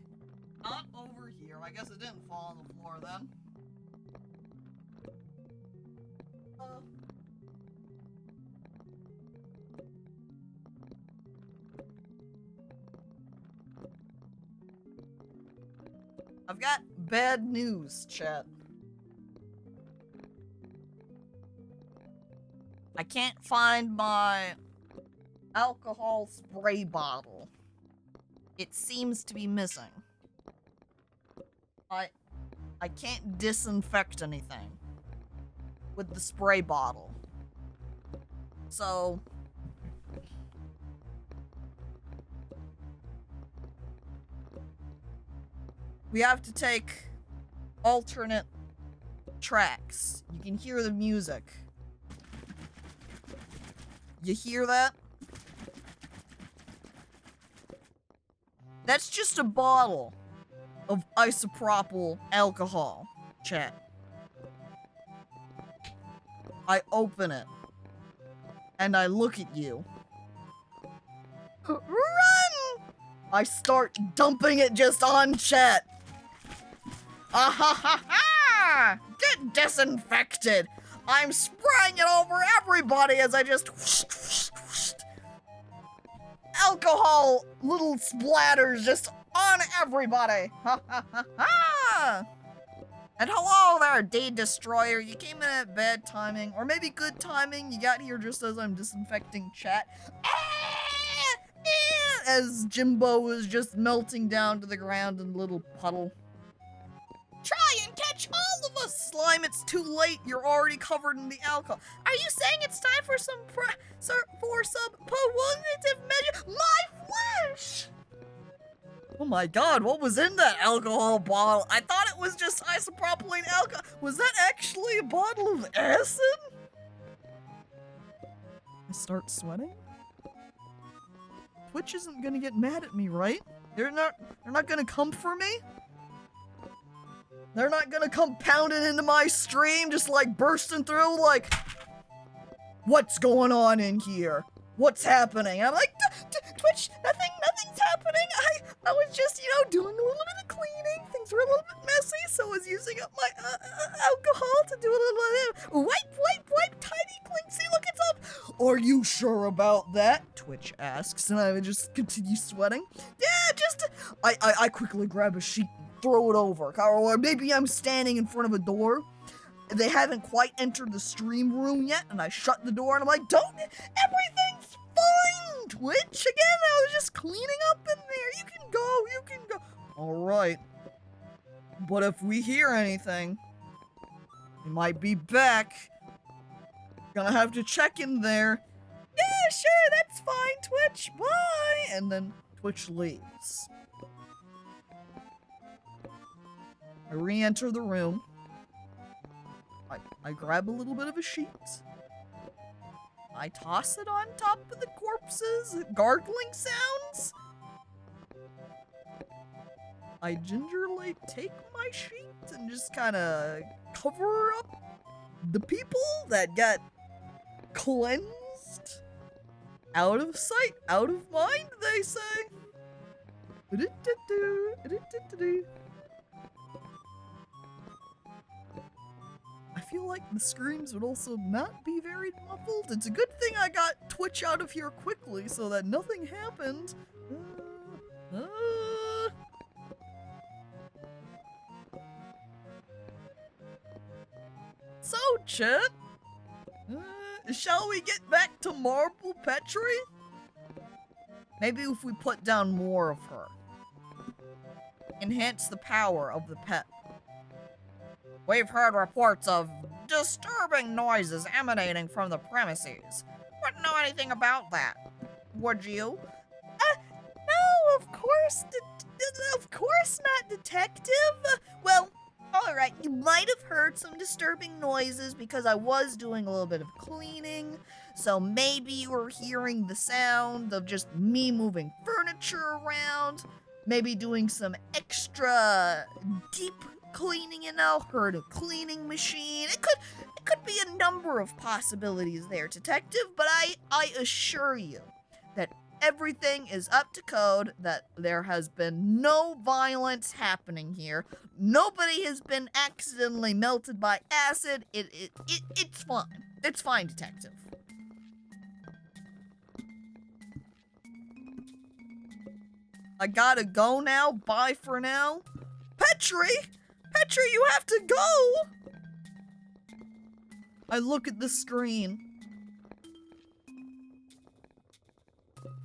Not over here. I guess it didn't fall on the floor then. I've got bad news, chat. I can't find my alcohol spray bottle. It seems to be missing. I can't disinfect anything with the spray bottle. So we have to take alternate tracks. You can hear the music. You hear that? That's just a bottle of isopropyl alcohol, chat. I open it, and I look at you. Run! I start dumping it just on chat. Ah ha ha ha! Get disinfected! I'm spraying it over everybody as I just whoosh, whoosh, whoosh. Alcohol little splatters just on everybody. Ha ha ha ha! And hello there, Day Destroyer. You came in at bad timing, or maybe good timing. You got here just as I'm disinfecting chat. As Jimbo is just melting down to the ground in a little puddle. Try and catch all of us! Slime, it's too late. You're already covered in the alcohol. Are you saying it's time for some positive measure? My flesh! Oh my god, what was in that alcohol bottle? I thought it was just isopropylene alcohol. Was that actually a bottle of acid? I start sweating? Twitch isn't gonna get mad at me, right? They're not gonna come for me? They're not gonna come pounding into my stream, just like bursting through, like, what's going on in here? What's happening? I'm like, Twitch, nothing's happening. I was just, doing a little bit of cleaning. Things were a little bit messy, so I was using up my alcohol to do a little wipe, tiny clink. See, look, it's up. Are you sure about that? Twitch asks, and I would just continue sweating. Yeah, just, I quickly grab a sheet and throw it over. Or maybe I'm standing in front of a door. They haven't quite entered the stream room yet, and I shut the door, and I'm like, everything's fine, Twitch. Again, I was just cleaning up in there. You can go. All right. But if we hear anything, we might be back. Gonna have to check in there. Yeah, sure, that's fine, Twitch. Bye. And then Twitch leaves. I re-enter the room. I grab a little bit of a sheet. I toss it on top of the corpses. Gargling sounds. I gingerly take my sheet and just kind of cover up the people that got cleansed. Out of sight, out of mind, they say. I feel like the screams would also not be very muffled. It's a good thing I got Twitch out of here quickly so that nothing happened. So, chat, Shall we get back to Marble Petrie? Maybe if we put down more of her. Enhance the power of the pet. We've heard reports of disturbing noises emanating from the premises. Wouldn't know anything about that. Would you? No, of course not, detective. Well, alright, you might have heard some disturbing noises because I was doing a little bit of cleaning. So maybe you were hearing the sound of just me moving furniture around. Maybe doing some extra deep cleaning, heard a cleaning machine. It could be a number of possibilities there, detective, but I assure you that everything is up to code, that there has been no violence happening here. Nobody has been accidentally melted by acid. It's fine. It's fine, detective. I gotta go now. Bye for now. Petrie! Petrie, you have to go! I look at the screen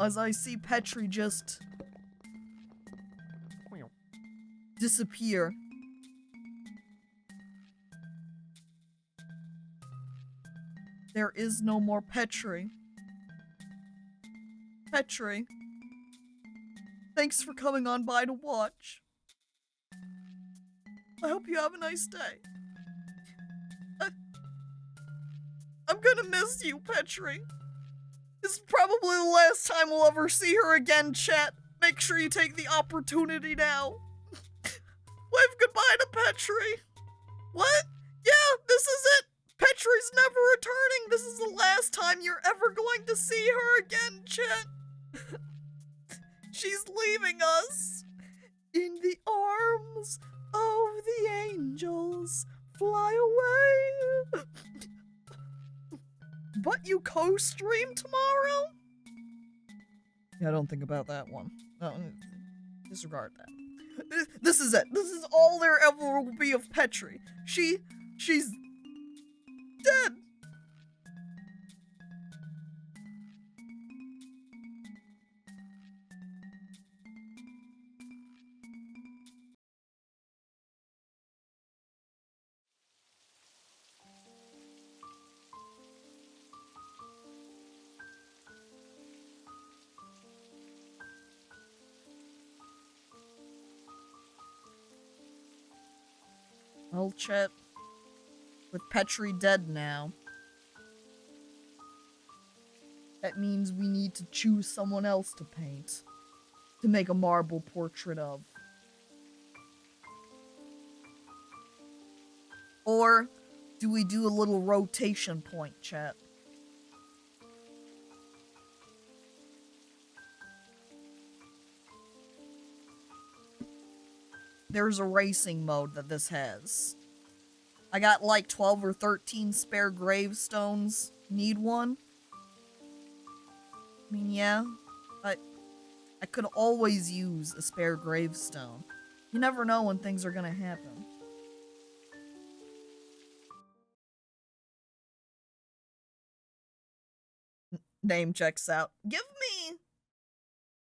as I see Petrie just disappear. There is no more Petrie. Petrie, thanks for coming on by to watch. I hope you have a nice day. I'm gonna miss you, Petrie. This is probably the last time we'll ever see her again, chat. Make sure you take the opportunity now. Wave goodbye to Petrie. What? Yeah, this is it. Petrie's never returning. This is the last time you're ever going to see her again, chat. She's leaving us. In the arms of the angels, fly away. But you co-stream tomorrow? Yeah, I don't think about that one. No, disregard that. This is it. This is all there ever will be of Petrie. She's dead. Well, chat, with Petrie dead now, that means we need to choose someone else to paint, to make a marble portrait of. Or do we do a little rotation point, chat? There's a racing mode that this has. I got like 12 or 13 spare gravestones. Need one? I mean, yeah. I could always use a spare gravestone. You never know when things are gonna happen. Name checks out. Give me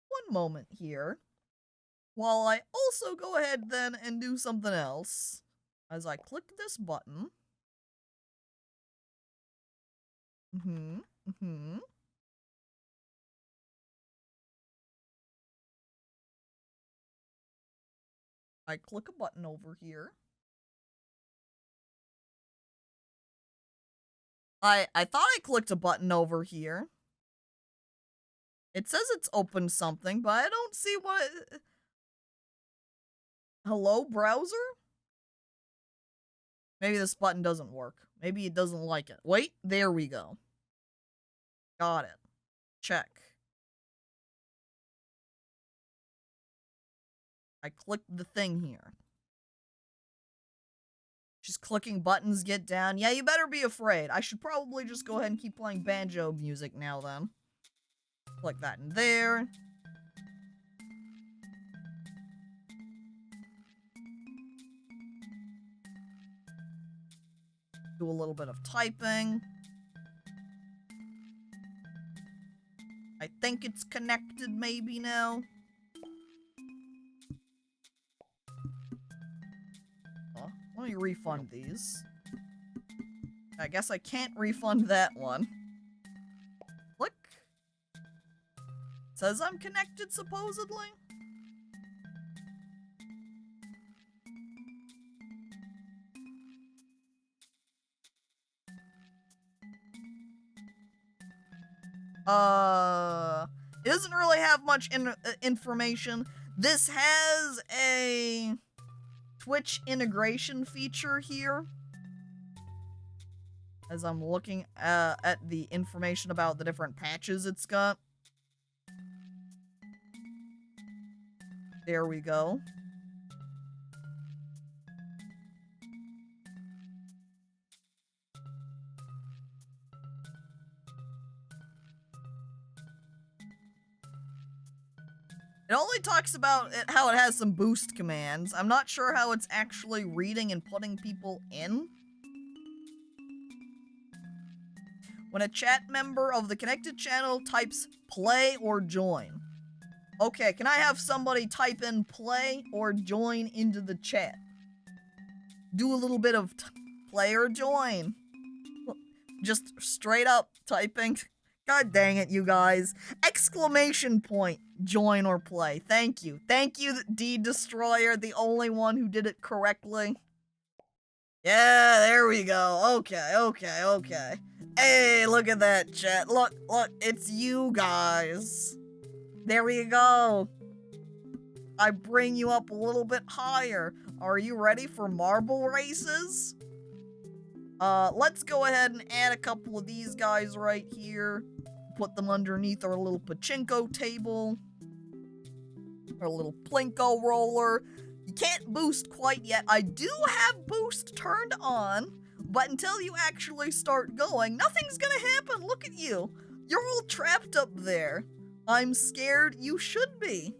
one moment here, while I also go ahead then and do something else. As I click this button. I click a button over here. I thought I clicked a button over here. It says it's opened something, but I don't see what... Hello, browser? Maybe this button doesn't work. Maybe it doesn't like it. Wait, there we go. Got it. Check. I clicked the thing here. Just clicking buttons get down. Yeah, you better be afraid. I should probably just go ahead and keep playing banjo music now then. Click that in there. Do a little bit of typing. think it's connected maybe now. Oh, let me refund these. I guess I can't refund that one. Click. Says I'm connected, supposedly. It doesn't really have much information. This has a Twitch integration feature here. As I'm looking at the information about the different patches it's got. There we go. It only talks about how it has some boost commands. I'm not sure how it's actually reading and putting people in. When a chat member of the connected channel types play or join. Okay, can I have somebody type in play or join into the chat? Do a little bit of play or join. Just straight up typing. God dang it, you guys. Exclamation point. Join or play. Thank you. Thank you, D-Destroyer, the only one who did it correctly. Yeah, there we go. Okay. Hey, look at that, chat. Look, it's you guys. There we go. I bring you up a little bit higher. Are you ready for marble races? Let's go ahead and add a couple of these guys right here. Put them underneath our little pachinko table. Our little plinko roller. You can't boost quite yet. I do have boost turned on, but until you actually start going, nothing's gonna happen. Look at you. You're all trapped up there. I'm scared you should be.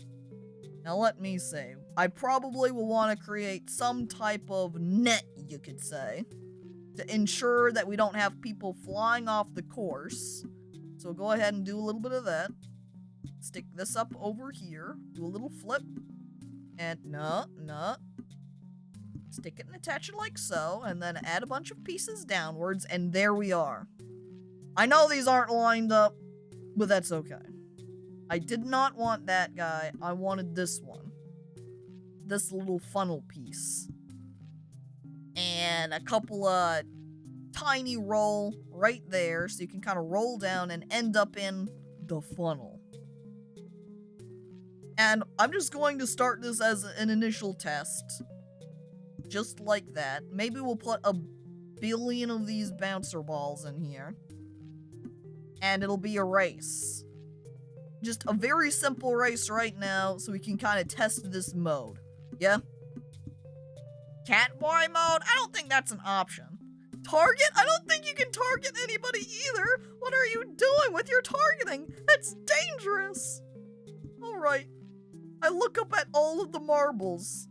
Now let me see. I probably will want to create some type of net, you could say, to ensure that we don't have people flying off the course. So go ahead and do a little bit of that. Stick this up over here. Do a little flip. And no. Stick it and attach it like so. And then add a bunch of pieces downwards. And there we are. I know these aren't lined up, but that's okay. I did not want that guy. I wanted this one. This little funnel piece. And a couple of tiny roll right there, so you can kind of roll down and end up in the funnel. And I'm just going to start this as an initial test. Just like that. Maybe we'll put a billion of these bouncer balls in here. And it'll be a race. Just a very simple race right now, so we can kind of test this mode. Yeah? Catboy mode? I don't think that's an option. Target? I don't think you can target anybody either. What are you doing with your targeting? That's dangerous. Alright. I look up at all of the marbles.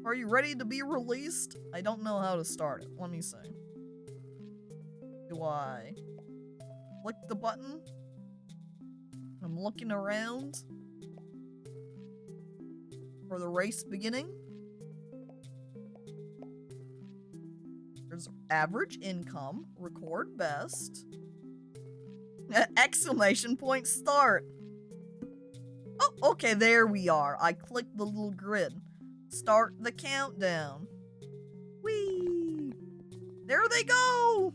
Are you ready to be released? I don't know how to start it. Let me see. Do I click the button? I'm looking around for the race beginning. There's average income, record best, exclamation point start. Oh, okay, there we are. I clicked the little grid. Start the countdown. Whee! There they go!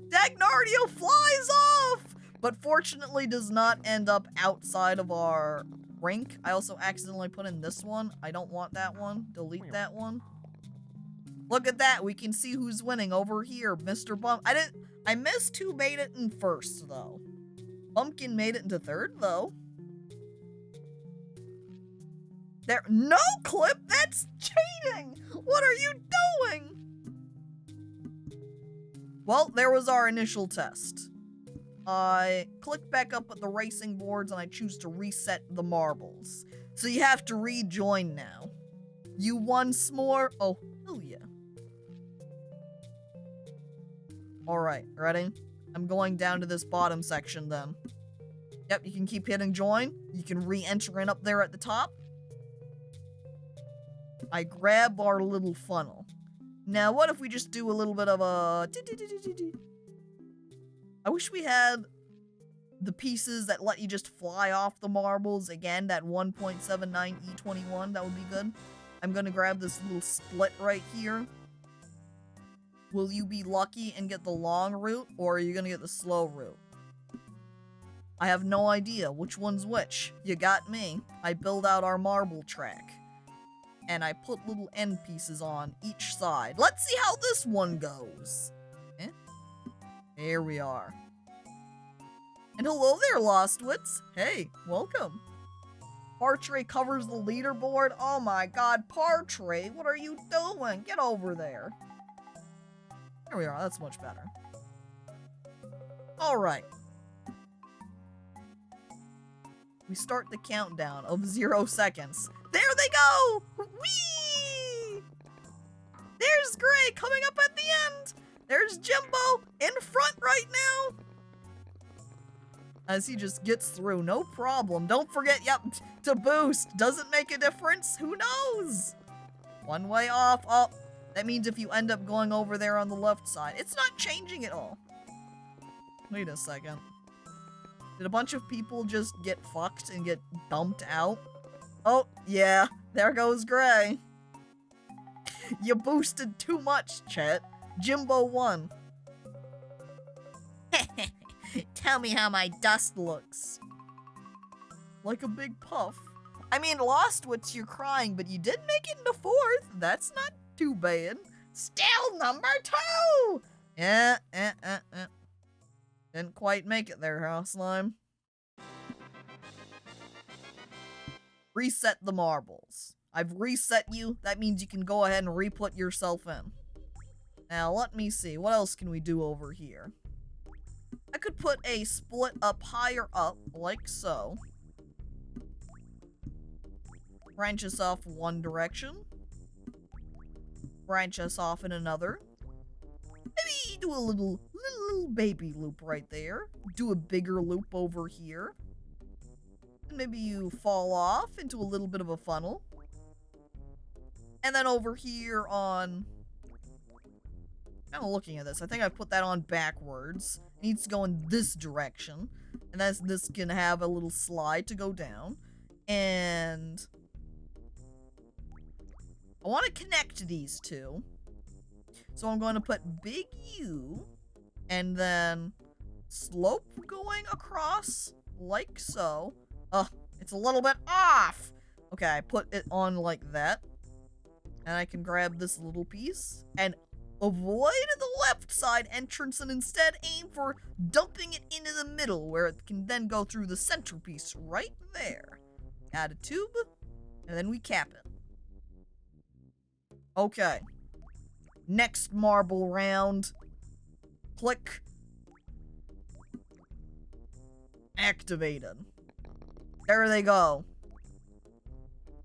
Dagnardio flies off! But fortunately does not end up outside of our rink. I also accidentally put in this one. I don't want that one. Delete that one. Look at that. We can see who's winning over here. Mr. Bump. I missed who made it in first, though. Pumpkin made it into third, though. There. No clip? That's cheating! What are you doing? Well, there was our initial test. I click back up at the racing boards and I choose to reset the marbles. So you have to rejoin now. You once more. Oh, hell yeah. Alright, ready? I'm going down to this bottom section then. Yep, you can keep hitting join. You can re-enter in up there at the top. I grab our little funnel. Now, what if we just do a little bit of a... I wish we had the pieces that let you just fly off the marbles. Again, that 1.79 E21, that would be good. I'm gonna grab this little split right here. Will you be lucky and get the long route, or are you gonna get the slow route? I have no idea which one's which. You got me. I build out our marble track. And I put little end pieces on each side. Let's see how this one goes. Eh? There we are. And hello there, Lostwits. Hey, welcome. Partray covers the leaderboard. Oh my god, Partray, what are you doing? Get over there. There we are, that's much better. Alright. We start the countdown of 0 seconds. There they go! Whee! There's Gray coming up at the end. There's Jimbo in front right now. As he just gets through, no problem. Don't forget, yep, to boost. Doesn't make a difference. Who knows? One way off. Oh, that means if you end up going over there on the left side, it's not changing at all. Wait a second. Did a bunch of people just get fucked and get dumped out? Oh, yeah. There goes Gray. You boosted too much, Chet. Jimbo won. Tell me how my dust looks. Like a big puff. I mean, Lostwits, you're crying, but you did make it into 4th. That's not too bad. Still number 2! Didn't quite make it there, huh, Slime? Reset the marbles. I've reset you. That means you can go ahead and re-put yourself in. Now, let me see. What else can we do over here? I could put a split up higher up, like so. Branch us off one direction. Branch us off in another. Maybe do a little baby loop right there. Do a bigger loop over here. And maybe you fall off into a little bit of a funnel. And then over here on... kind of looking at this. I think I put that on backwards. It needs to go in this direction. And this can have a little slide to go down. And... I want to connect these two. So I'm going to put big U. And then slope going across like so. It's a little bit off. Okay, I put it on like that. And I can grab this little piece and avoid the left side entrance and instead aim for dumping it into the middle where it can then go through the centerpiece right there. Add a tube, and then we cap it. Okay. Next marble round. Click. Activated. There they go.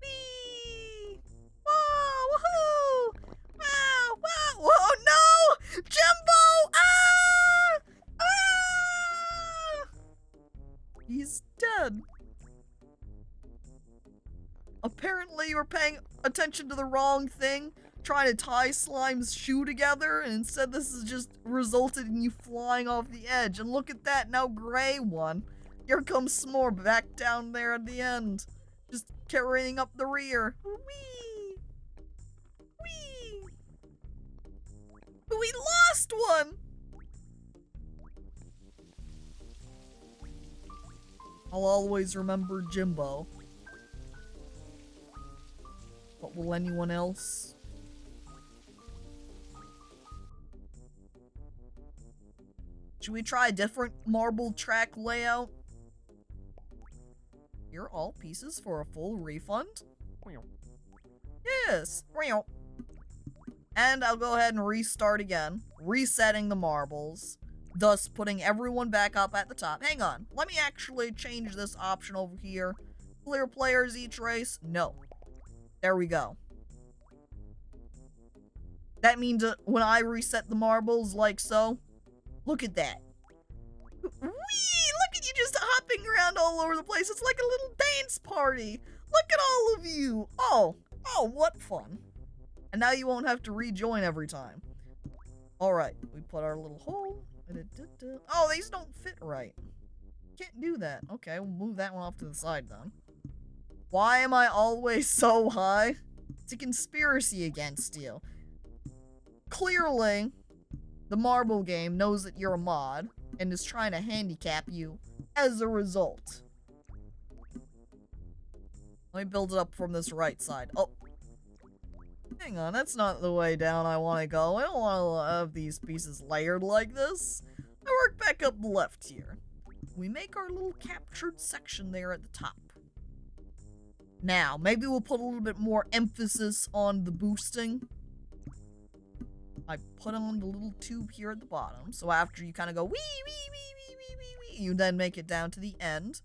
Whee! Whoa! Woohoo! Wow! Wow! Whoa! No! Jimbo! Ah! Ah! He's dead. Apparently, you were paying attention to the wrong thing, trying to tie Slime's shoe together, and instead this has just resulted in you flying off the edge. And look at that, now Gray won. Here comes S'more back down there at the end. Just carrying up the rear. Whee! Whee! We lost one! I'll always remember Jimbo. But will anyone else? Should we try a different marble track layout? Here are all pieces for a full refund? Yes! And I'll go ahead and restart again, resetting the marbles, thus putting everyone back up at the top. Hang on, let me actually change this option over here. Clear players each race? No. There we go. That means when I reset the marbles like so, look at that. Whee! Look at you just hop jumping around all over the place. It's like a little dance party. Look at all of you. Oh, what fun. And now you won't have to rejoin every time. All right, we put our little hole. Oh, these don't fit right. Can't do that. Okay, we'll move that one off to the side then. Why am I always so high? It's a conspiracy against you. Clearly, the Marble game knows that you're a mod and is trying to handicap you as a result. Let me build it up from this right side. Oh. Hang on, that's not the way down I want to go. I don't want to have these pieces layered like this. I work back up left here. We make our little captured section there at the top. Now, maybe we'll put a little bit more emphasis on the boosting. I put on the little tube here at the bottom, so after you kind of go wee, wee, wee, wee, wee, wee, wee, you then make it down to the end,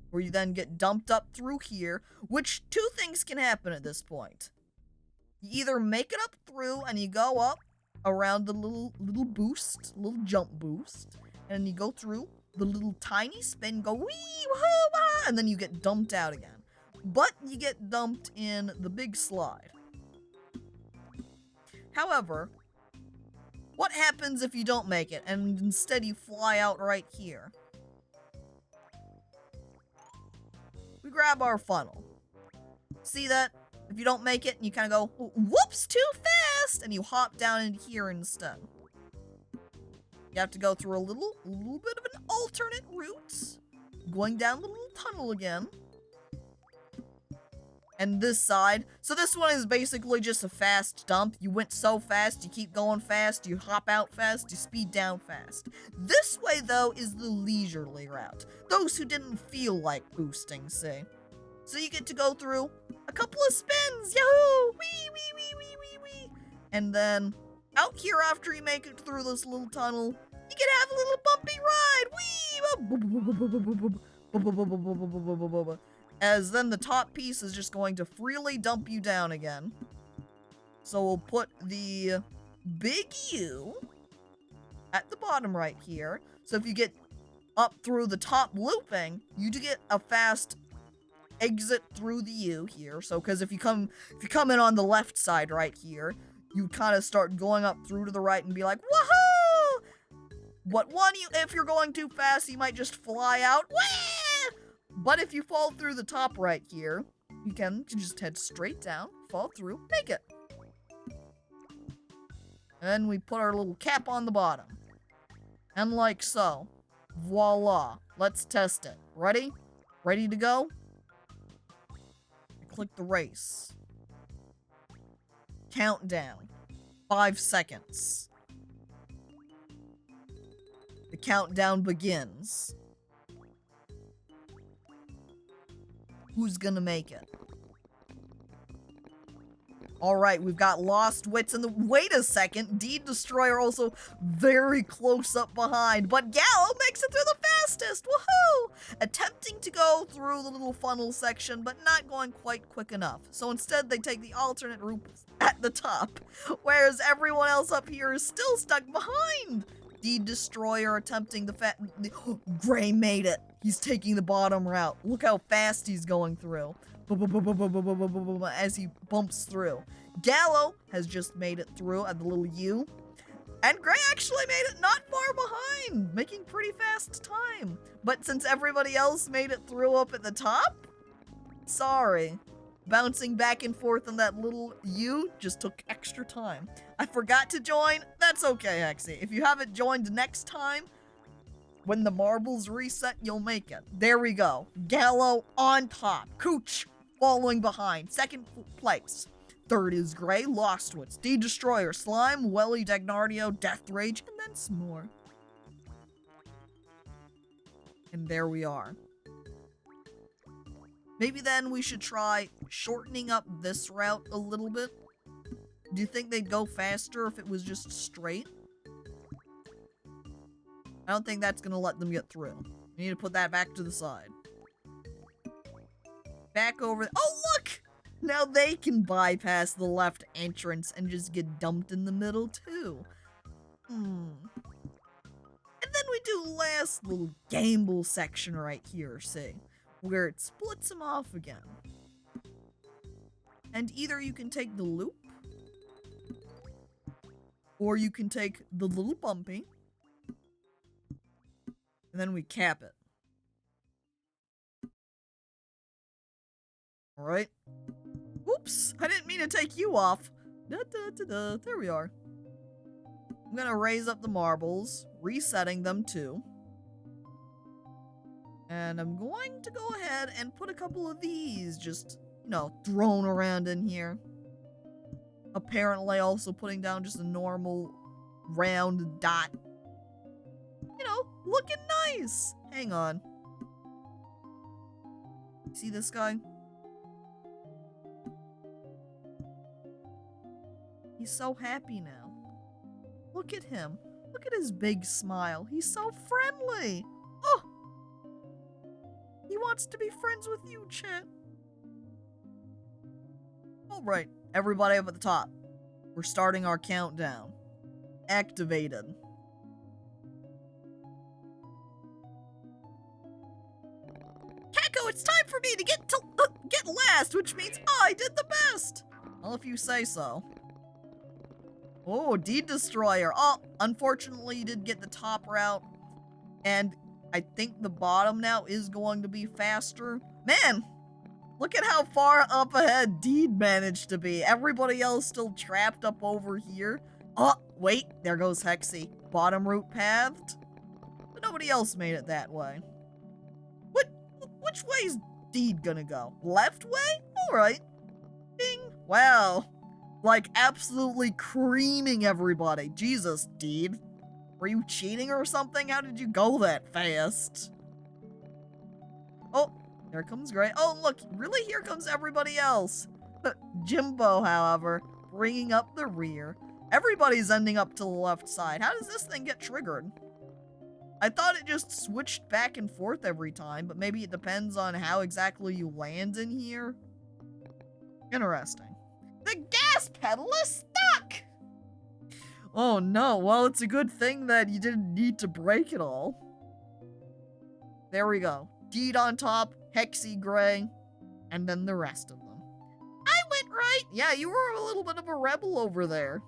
where you then get dumped up through here, which two things can happen at this point. You either make it up through and you go up around the little boost, little jump boost, and you go through the little tiny spin, go wee, woohoo, wah, and then you get dumped out again. But you get dumped in the big slide. However, what happens if you don't make it and instead you fly out right here? We grab our funnel. See that? If you don't make it and you kind of go, whoops, too fast, and you hop down into here instead. You have to go through a little bit of an alternate route, going down the little tunnel again. And this side, so this one is basically just a fast dump. You went so fast, you keep going fast, you hop out fast, you speed down fast. This way, though, is the leisurely route. Those who didn't feel like boosting, say. So you get to go through a couple of spins, yahoo! Wee, wee, wee, wee, wee, wee. And then, out here after you make it through this little tunnel, you can have a little bumpy ride, wee! As then the top piece is just going to freely dump you down again. So we'll put the big U at the bottom right here. So if you get up through the top looping, you do get a fast exit through the U here. So because if you come in on the left side right here, you kind of start going up through to the right and be like, woohoo! But if you're going too fast, you might just fly out. Whee! But if you fall through the top right here, you can just head straight down, fall through, make it. And we put our little cap on the bottom. And like so. Voila. Let's test it. Ready? Ready to go? Click the race. Countdown. 5 seconds. The countdown begins. Who's gonna make it? Alright, we've got Lost Wits in the- wait a second! D-Destroyer also very close up behind, but Gallo makes it through the fastest! Woohoo! Attempting to go through the little funnel section, but not going quite quick enough. So instead they take the alternate route at the top, whereas everyone else up here is still stuck behind! D-Destroyer attempting the Gray made it! He's taking the bottom route. Look how fast he's going through. As he bumps through. Gallo has just made it through at the little U. And Gray actually made it not far behind, making pretty fast time. But since everybody else made it through up at the top, sorry. Bouncing back and forth on that little U just took extra time. I forgot to join. That's okay, Hexy. If you haven't joined next time, when the marbles reset, you'll make it. There we go. Gallo on top. Cooch following behind. Second place. Third is Gray, Lostwoods, D-Destroyer, Slime, Welly, Dagnardio, Death Rage, and then some more. And there we are. Maybe then we should try shortening up this route a little bit. Do you think they'd go faster if it was just straight? I don't think that's gonna let them get through. We need to put that back to the side. Back over. Oh, look! Now they can bypass the left entrance and just get dumped in the middle, too. And then we do last little gamble section right here, see? Where it splits them off again. And either you can take the loop, or you can take the little bumpy, and then we cap it. Alright. Oops, I didn't mean to take you off. There we are. I'm gonna raise up the marbles, resetting them too. And I'm going to go ahead and put a couple of these just, you know, thrown around in here. Apparently also putting down just a normal round dot. You know, looking nice. Hang on. See this guy? He's so happy now. Look at him. Look at his big smile. He's so friendly. Oh! He wants to be friends with you, chat. Alright, everybody up at the top. We're starting our countdown. Activated. Caco, it's time for me to get last, which means I did the best. Well, if you say so. Oh, Deed Destroyer. Oh, unfortunately, you did get the top route. And I think the bottom now is going to be faster. Man, look at how far up ahead Deed managed to be. Everybody else still trapped up over here. Oh, wait, there goes Hexy. Bottom route pathed. But nobody else made it that way. Which way's Deed gonna go? Left way? Alright. Ding. Wow. Like, absolutely creaming everybody. Jesus, Deed. Were you cheating or something? How did you go that fast? Oh, there comes Gray. Oh, look, really? Here comes everybody else. Jimbo, however, bringing up the rear. Everybody's ending up to the left side. How does this thing get triggered? I thought it just switched back and forth every time, but maybe it depends on how exactly you land in here. Interesting. The gas pedal is stuck! Oh no, well, it's a good thing that you didn't need to break it all. There we go. Deed on top, Hexy Gray, and then the rest of them. I went right! Yeah, you were a little bit of a rebel over there.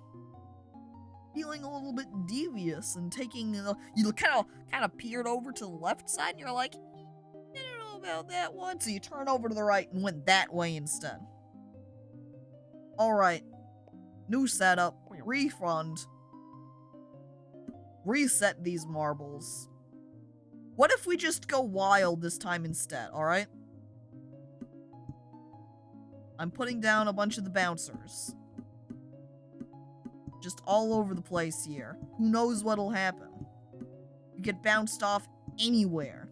Feeling a little bit devious and taking, you kind of peered over to the left side and you're like, I don't know about that one. So you turn over to the right and went that way instead. Alright. New setup. Refund. Reset these marbles. What if we just go wild this time instead, alright? I'm putting down a bunch of the bouncers. Just all over the place here. Who knows what'll happen? You get bounced off anywhere.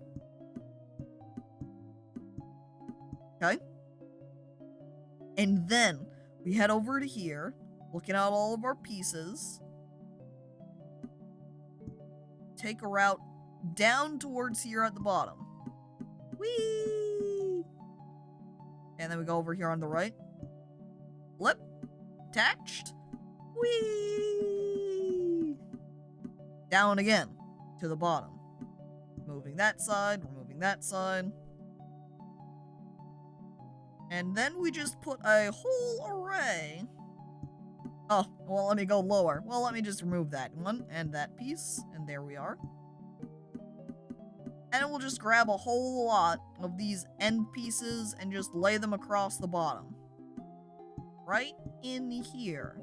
Okay? And then we head over to here, looking at all of our pieces. Take a route down towards here at the bottom. Whee! And then we go over here on the right. Flip. Attached. Whee! Down again to the bottom. Moving that side, removing that side. And then we just put a whole array. Oh, well, let me go lower. Well, let me just remove that one and that piece. And there we are. And we'll just grab a whole lot of these end pieces and just lay them across the bottom. Right in here.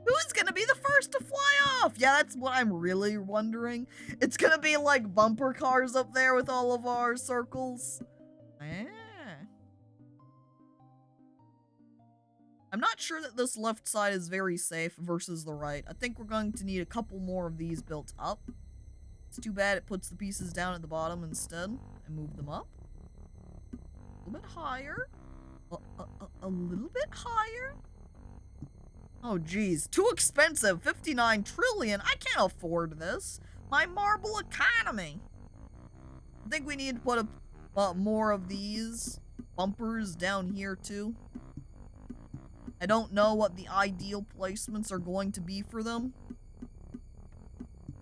Who's gonna be the first to fly off? Yeah, that's what I'm really wondering. It's gonna be like bumper cars up there with all of our circles. I'm not sure that this left side is very safe versus the right. I think we're going to need a couple more of these built up. It's too bad it puts the pieces down at the bottom instead and move them up. A little bit higher. A little bit higher. Oh, geez. Too expensive. 59 trillion. I can't afford this. My marble economy. I think we need to put more of these bumpers down here, too. I don't know what the ideal placements are going to be for them.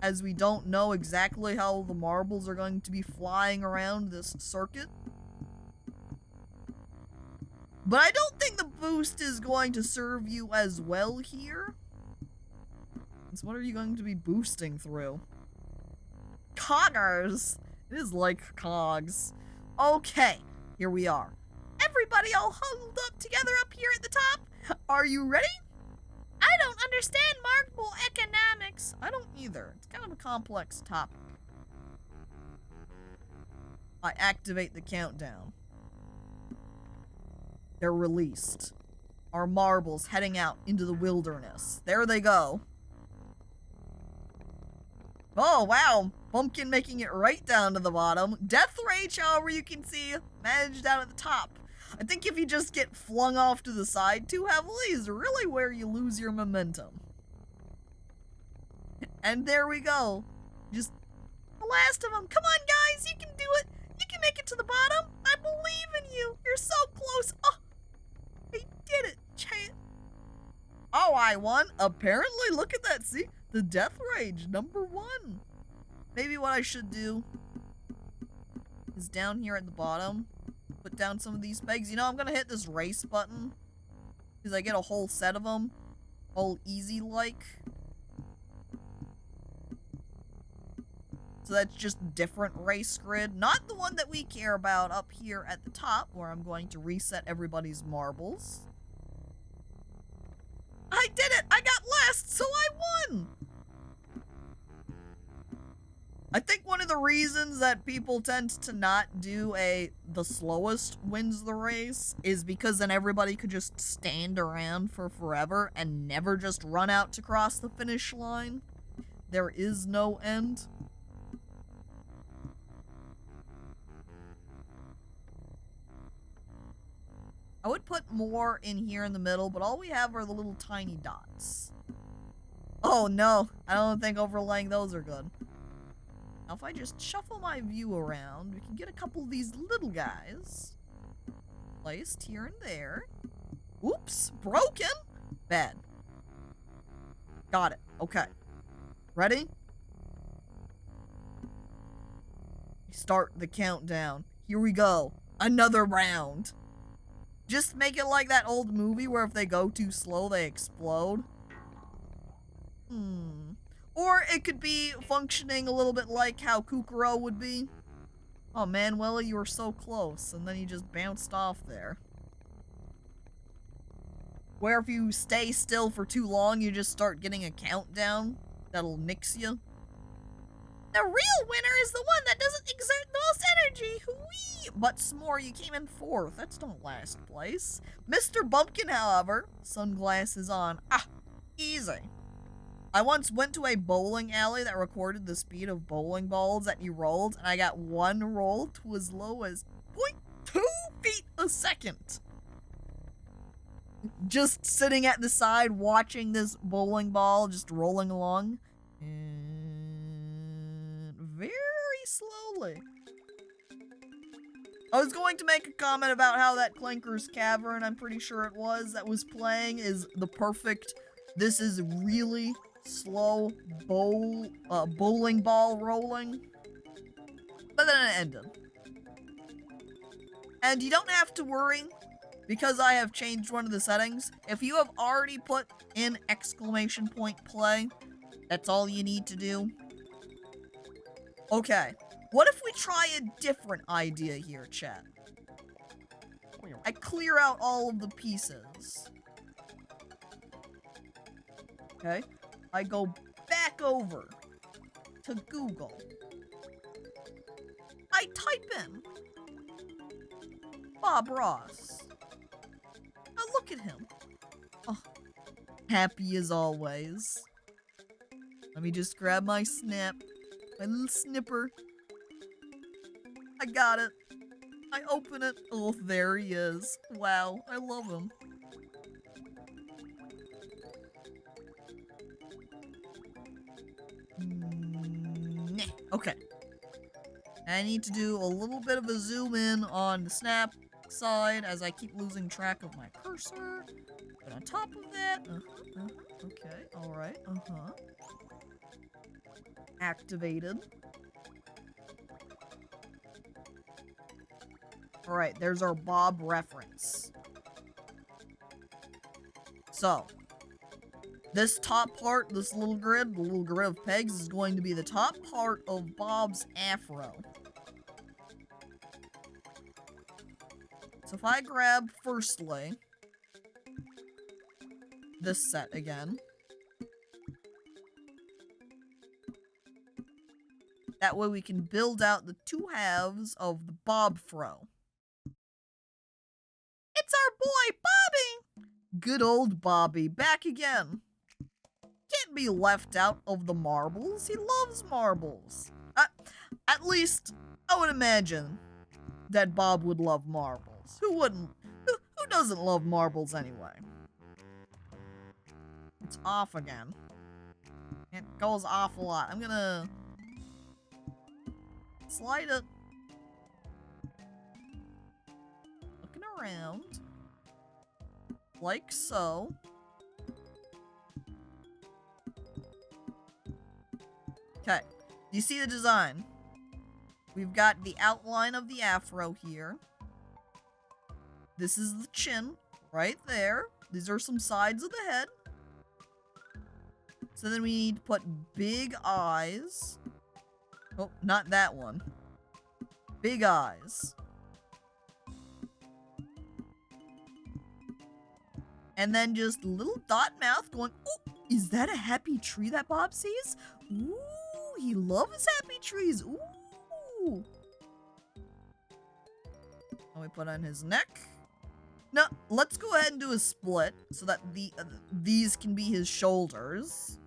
as we don't know exactly how the marbles are going to be flying around this circuit. But I don't think the boost is going to serve you as well here. So what are you going to be boosting through? Coggers! It is like cogs. Okay, here we are. Everybody all huddled up together up here at the top. Are you ready? I don't understand marble economics. I don't either. It's kind of a complex topic. I activate the countdown. They're released. Our marbles heading out into the wilderness. There they go. Oh, wow. Bumpkin making it right down to the bottom. Death Rage, however, you can see, managed down at the top. I think if you just get flung off to the side too heavily is really where you lose your momentum. And there we go. Just the last of them. Come on, guys. You can do it. You can make it to the bottom. I believe in you. You're so close. Oh, I did it. Oh, I won. Apparently, look at that. See? The Death Rage, #1. Maybe what I should do is down here at the bottom, put down some of these pegs. You know, I'm gonna hit this race button because I get a whole set of them, all easy-like. So that's just different race grid, not the one that we care about up here at the top, where I'm going to reset everybody's marbles. I did it! I got last, so I won! I think one of the reasons that people tend to not do the slowest wins the race is because then everybody could just stand around for forever and never just run out to cross the finish line. There is no end. I would put more in here in the middle, but all we have are the little tiny dots. Oh no, I don't think overlaying those are good. Now if I just shuffle my view around, we can get a couple of these little guys placed here and there. Oops, broken. Bad. Got it. Okay. Ready? Start the countdown. Here we go. Another round. Just make it like that old movie where if they go too slow, they explode. Or it could be functioning a little bit like how Kukuro would be. Oh, Manuela, you were so close, and then you just bounced off there. Where if you stay still for too long, you just start getting a countdown that'll nix you. The real winner is the one that doesn't exert the most energy. Whee! But S'more, you came in 4th. That's not last place. Mr. Bumpkin, however, sunglasses on. Ah, easy. I once went to a bowling alley that recorded the speed of bowling balls that you rolled, and I got one roll to as low as 0.2 feet a second. Just sitting at the side watching this bowling ball just rolling along. And very slowly. I was going to make a comment about how that Clanker's Cavern, I'm pretty sure it was, that was playing is the perfect, this is really slow bowling ball rolling. But then it ended. And you don't have to worry, because I have changed one of the settings. If you have already put in !play, that's all you need to do. Okay, what if we try a different idea here, chat? I clear out all of the pieces. Okay, I go back over to Google. I type in Bob Ross. Now look at him. Oh, happy as always. Let me just grab my snap. My little snipper. I got it. I open it. Oh, there he is. Wow, I love him. Okay. I need to do a little bit of a zoom in on the snap side as I keep losing track of my cursor. But on top of that, okay, alright, activated. Alright, there's our Bob reference. So, this top part, this little grid, the little grid of pegs, is going to be the top part of Bob's afro. So if I grab, firstly, this set again. That way we can build out the two halves of the Bob fro. It's our boy, Bobby! Good old Bobby, back again. Can't be left out of the marbles. He loves marbles. At least, I would imagine that Bob would love marbles. Who wouldn't? Who doesn't love marbles anyway? It's off again. It goes off a lot. I'm gonna slide it. Looking around. Like so. Okay. Do you see the design? We've got the outline of the afro here. This is the chin right there. These are some sides of the head. So then we need to put big eyes. Oh, not that one. Big eyes. And then just little dot mouth going, ooh, is that a happy tree that Bob sees? Ooh, he loves happy trees. Ooh. And we put on his neck. Now, let's go ahead and do a split so that these can be his shoulders.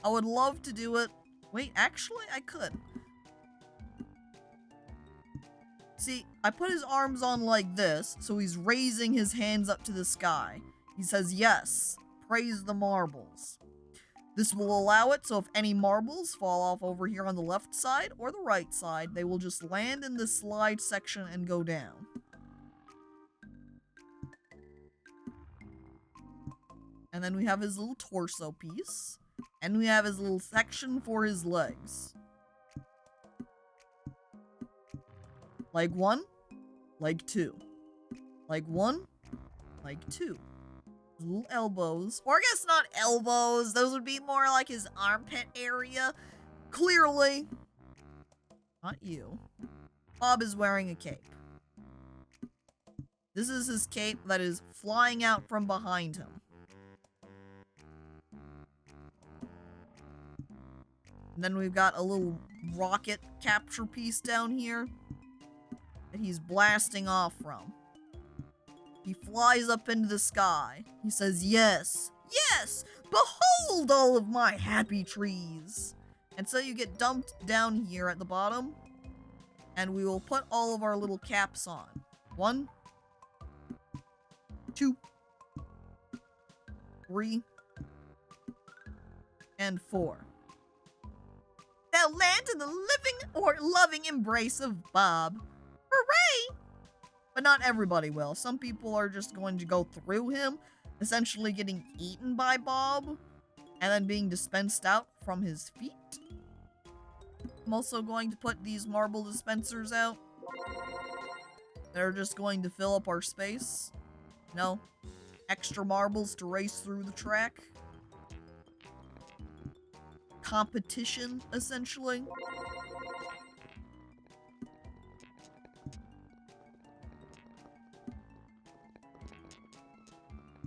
I would love to do it. Wait, actually, I could. See, I put his arms on like this, so he's raising his hands up to the sky. He says, yes, praise the marbles. This will allow it so if any marbles fall off over here on the left side or the right side, they will just land in this slide section and go down. And then we have his little torso piece. And we have his little section for his legs. Leg 1, leg 2. Leg 1, leg 2. His little elbows. Or I guess not elbows. Those would be more like his armpit area. Clearly. Not you. Bob is wearing a cape. This is his cape that is flying out from behind him. And then we've got a little rocket capture piece down here that he's blasting off from. He flies up into the sky. He says, yes, yes, behold all of my happy trees. And so you get dumped down here at the bottom, and we will put all of our little caps on. 1, 2, 3, and 4. They'll land in the living or loving embrace of Bob. Hooray! But not everybody will. Some people are just going to go through him, essentially getting eaten by Bob, and then being dispensed out from his feet. I'm also going to put these marble dispensers out. They're just going to fill up our space. You know, extra marbles to race through the track. Competition, essentially.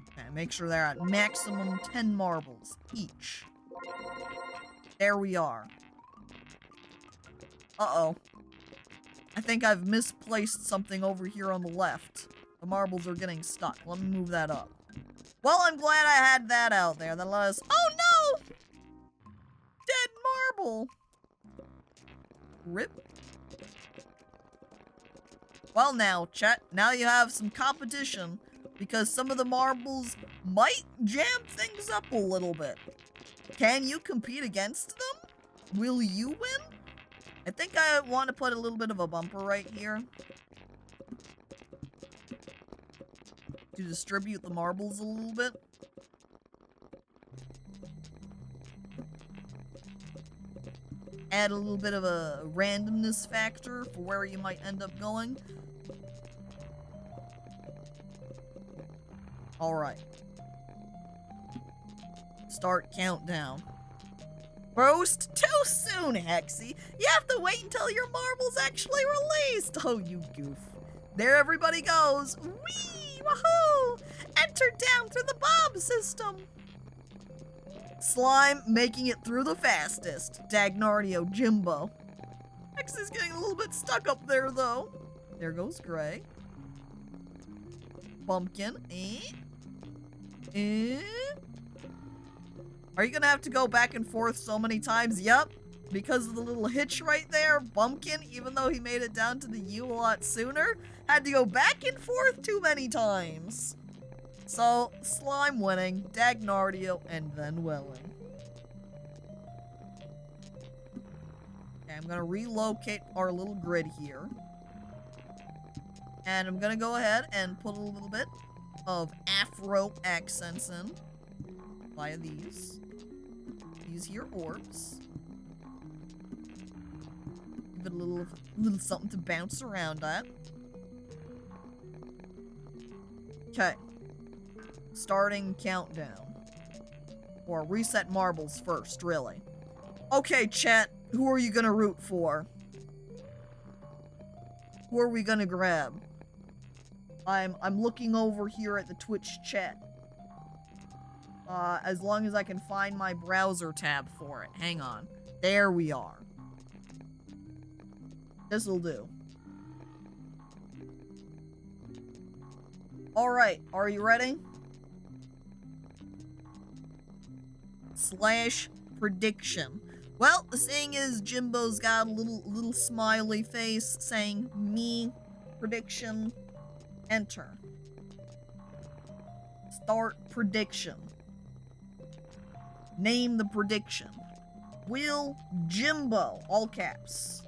Okay, make sure they're at maximum 10 marbles each. There we are. Uh-oh. I think I've misplaced something over here on the left. The marbles are getting stuck. Let me move that up. Well, I'm glad I had that out there. That let us... Oh, no! Dead marble. Rip. Well now, chat, now you have some competition because some of the marbles might jam things up a little bit. Can you compete against them? Will you win? I think I want to put a little bit of a bumper right here to distribute the marbles a little bit. add a little bit of a randomness factor for where you might end up going. Alright. Start countdown. Roast too soon, Hexy. You have to wait until your marble's actually released. Oh, you goof. There everybody goes. Whee! Woohoo! Enter down through the bomb system. Slime making it through the fastest. Dagnardio Jimbo. Hexy's getting a little bit stuck up there, though. There goes Gray. Bumpkin. Are you gonna have to go back and forth so many times? Yep. Because of the little hitch right there, Bumpkin, even though he made it down to the U a lot sooner, had to go back and forth too many times. So, Slime winning, Dagnardio, and then Welling. Okay, I'm gonna relocate our little grid here. And I'm gonna go ahead and put a little bit of Afro accents in via these here orbs. Give it a little something to bounce around at. Okay. Starting countdown. Or reset marbles first, really. Okay, chat, who are you gonna root for? Who are we gonna grab? I'm looking over here at the Twitch chat. As long as I can find my browser tab for it. Hang on. There we are. This'll do. Alright, are you ready? / prediction. Well, the thing is, Jimbo's got a little smiley face saying, me, prediction, enter. Start prediction. Name the prediction. Will Jimbo, all caps,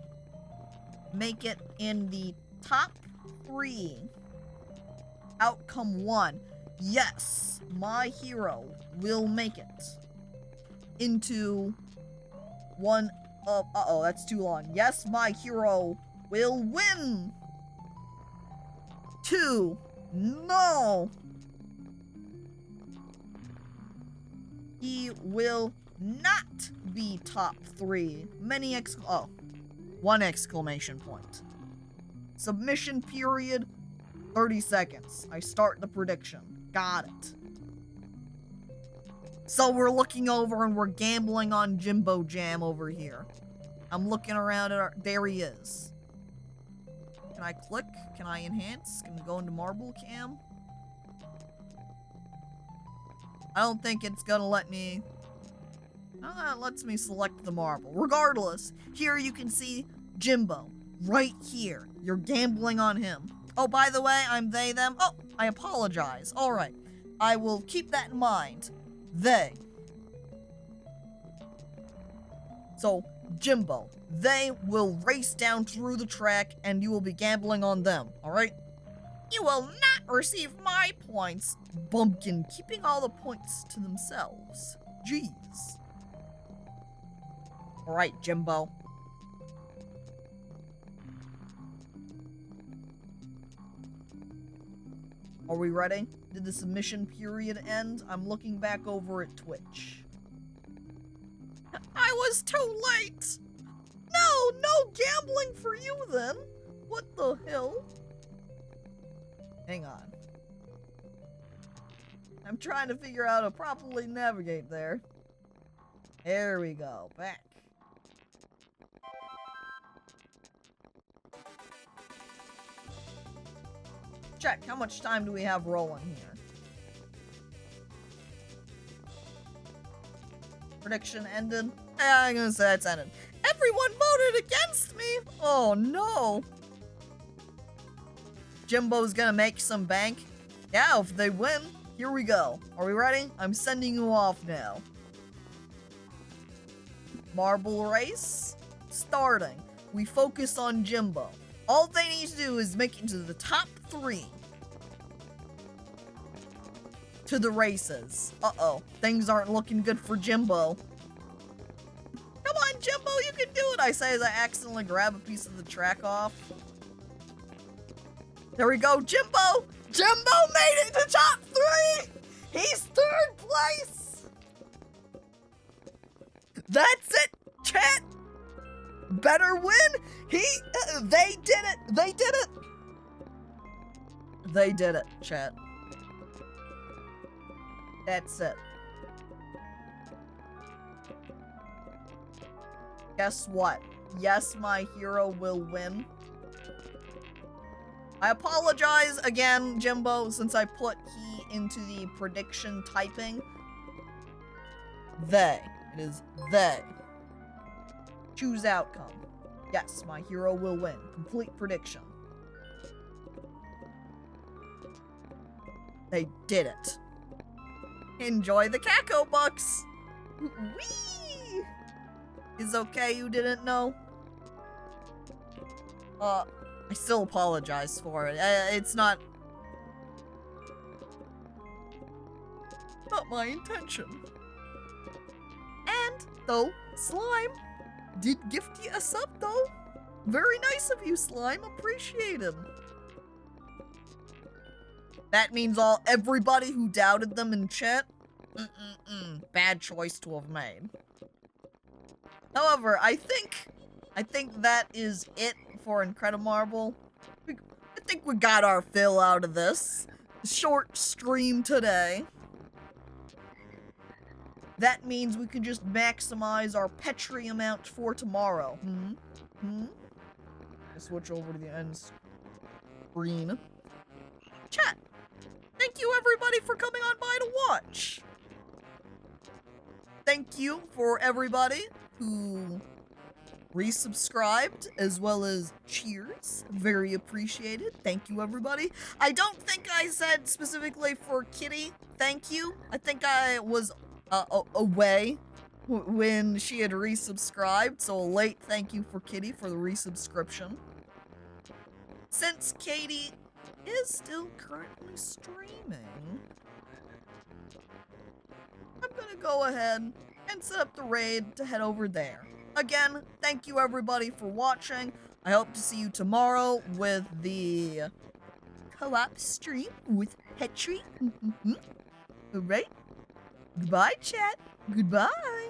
make it in the top 3? Outcome 1. Yes, my hero will make it into one of... Uh-oh, that's too long. Yes, my hero will win. 2. No. He will not be top 3. One exclamation point. Submission period, 30 seconds. I start the prediction. Got it. So we're looking over and we're gambling on Jimbo Jam over here. I'm looking around at there he is. Can I click? Can I enhance? Can I go into Marble Cam? I don't think it's gonna let me... it lets me select the marble. Regardless, here you can see Jimbo. Right here. You're gambling on him. Oh, by the way, I'm they, them. Oh, I apologize. Alright. I will keep that in mind. They. So, Jimbo. They will race down through the track and you will be gambling on them. Alright? You will not receive my points. Bumpkin keeping all the points to themselves. Jeez. Alright, Jimbo. Are we ready? Did the submission period end? I'm looking back over at Twitch. I was too late! No gambling for you then! What the hell? Hang on. I'm trying to figure out how to properly navigate there. There we go. Back. Check. How much time do we have rolling here? Prediction ended. I'm gonna say it's ended. Everyone voted against me! Oh no! Jimbo's gonna make some bank. Yeah, if they win, here we go. Are we ready? I'm sending you off now. Marble race, starting. We focus on Jimbo. All they need to do is make it to the top 3 to the races. Uh-oh, things aren't looking good for Jimbo. Come on, Jimbo, you can do it, I say as I accidentally grab a piece of the track off. There we go, Jimbo! Jimbo made it to top 3! He's 3rd place! That's it, chat! Better win! They did it! They did it! They did it, chat. That's it. Guess what? Yes, my hero will win. I apologize again, Jimbo, since I put he into the prediction typing. They. It is they. Choose outcome. Yes, my hero will win. Complete prediction. They did it. Enjoy the Caco Bucks! Whee! Is okay you didn't know? I still apologize for it. It's not my intention. And, though, Slime did gift you a sub, though. Very nice of you, Slime. Appreciated. That means everybody who doubted them in chat, bad choice to have made. However, I think that is it for IncrediMarble. I think we got our fill out of this short stream today. That means we can just maximize our Petri amount for tomorrow. Switch over to the end screen. Chat. Thank you everybody for coming on by to watch. Thank you for everybody who resubscribed as well as cheers. Very appreciated. Thank you everybody. I don't think I said specifically for Kitty thank you. I think I was away when she had resubscribed, so a late thank you for Kitty for the resubscription. Since Katie is still currently streaming, I'm gonna go ahead and set up the raid to head over there. Again, thank you everybody for watching. I hope to see you tomorrow with the co-op stream with Petri. Alright. Goodbye, chat. Goodbye.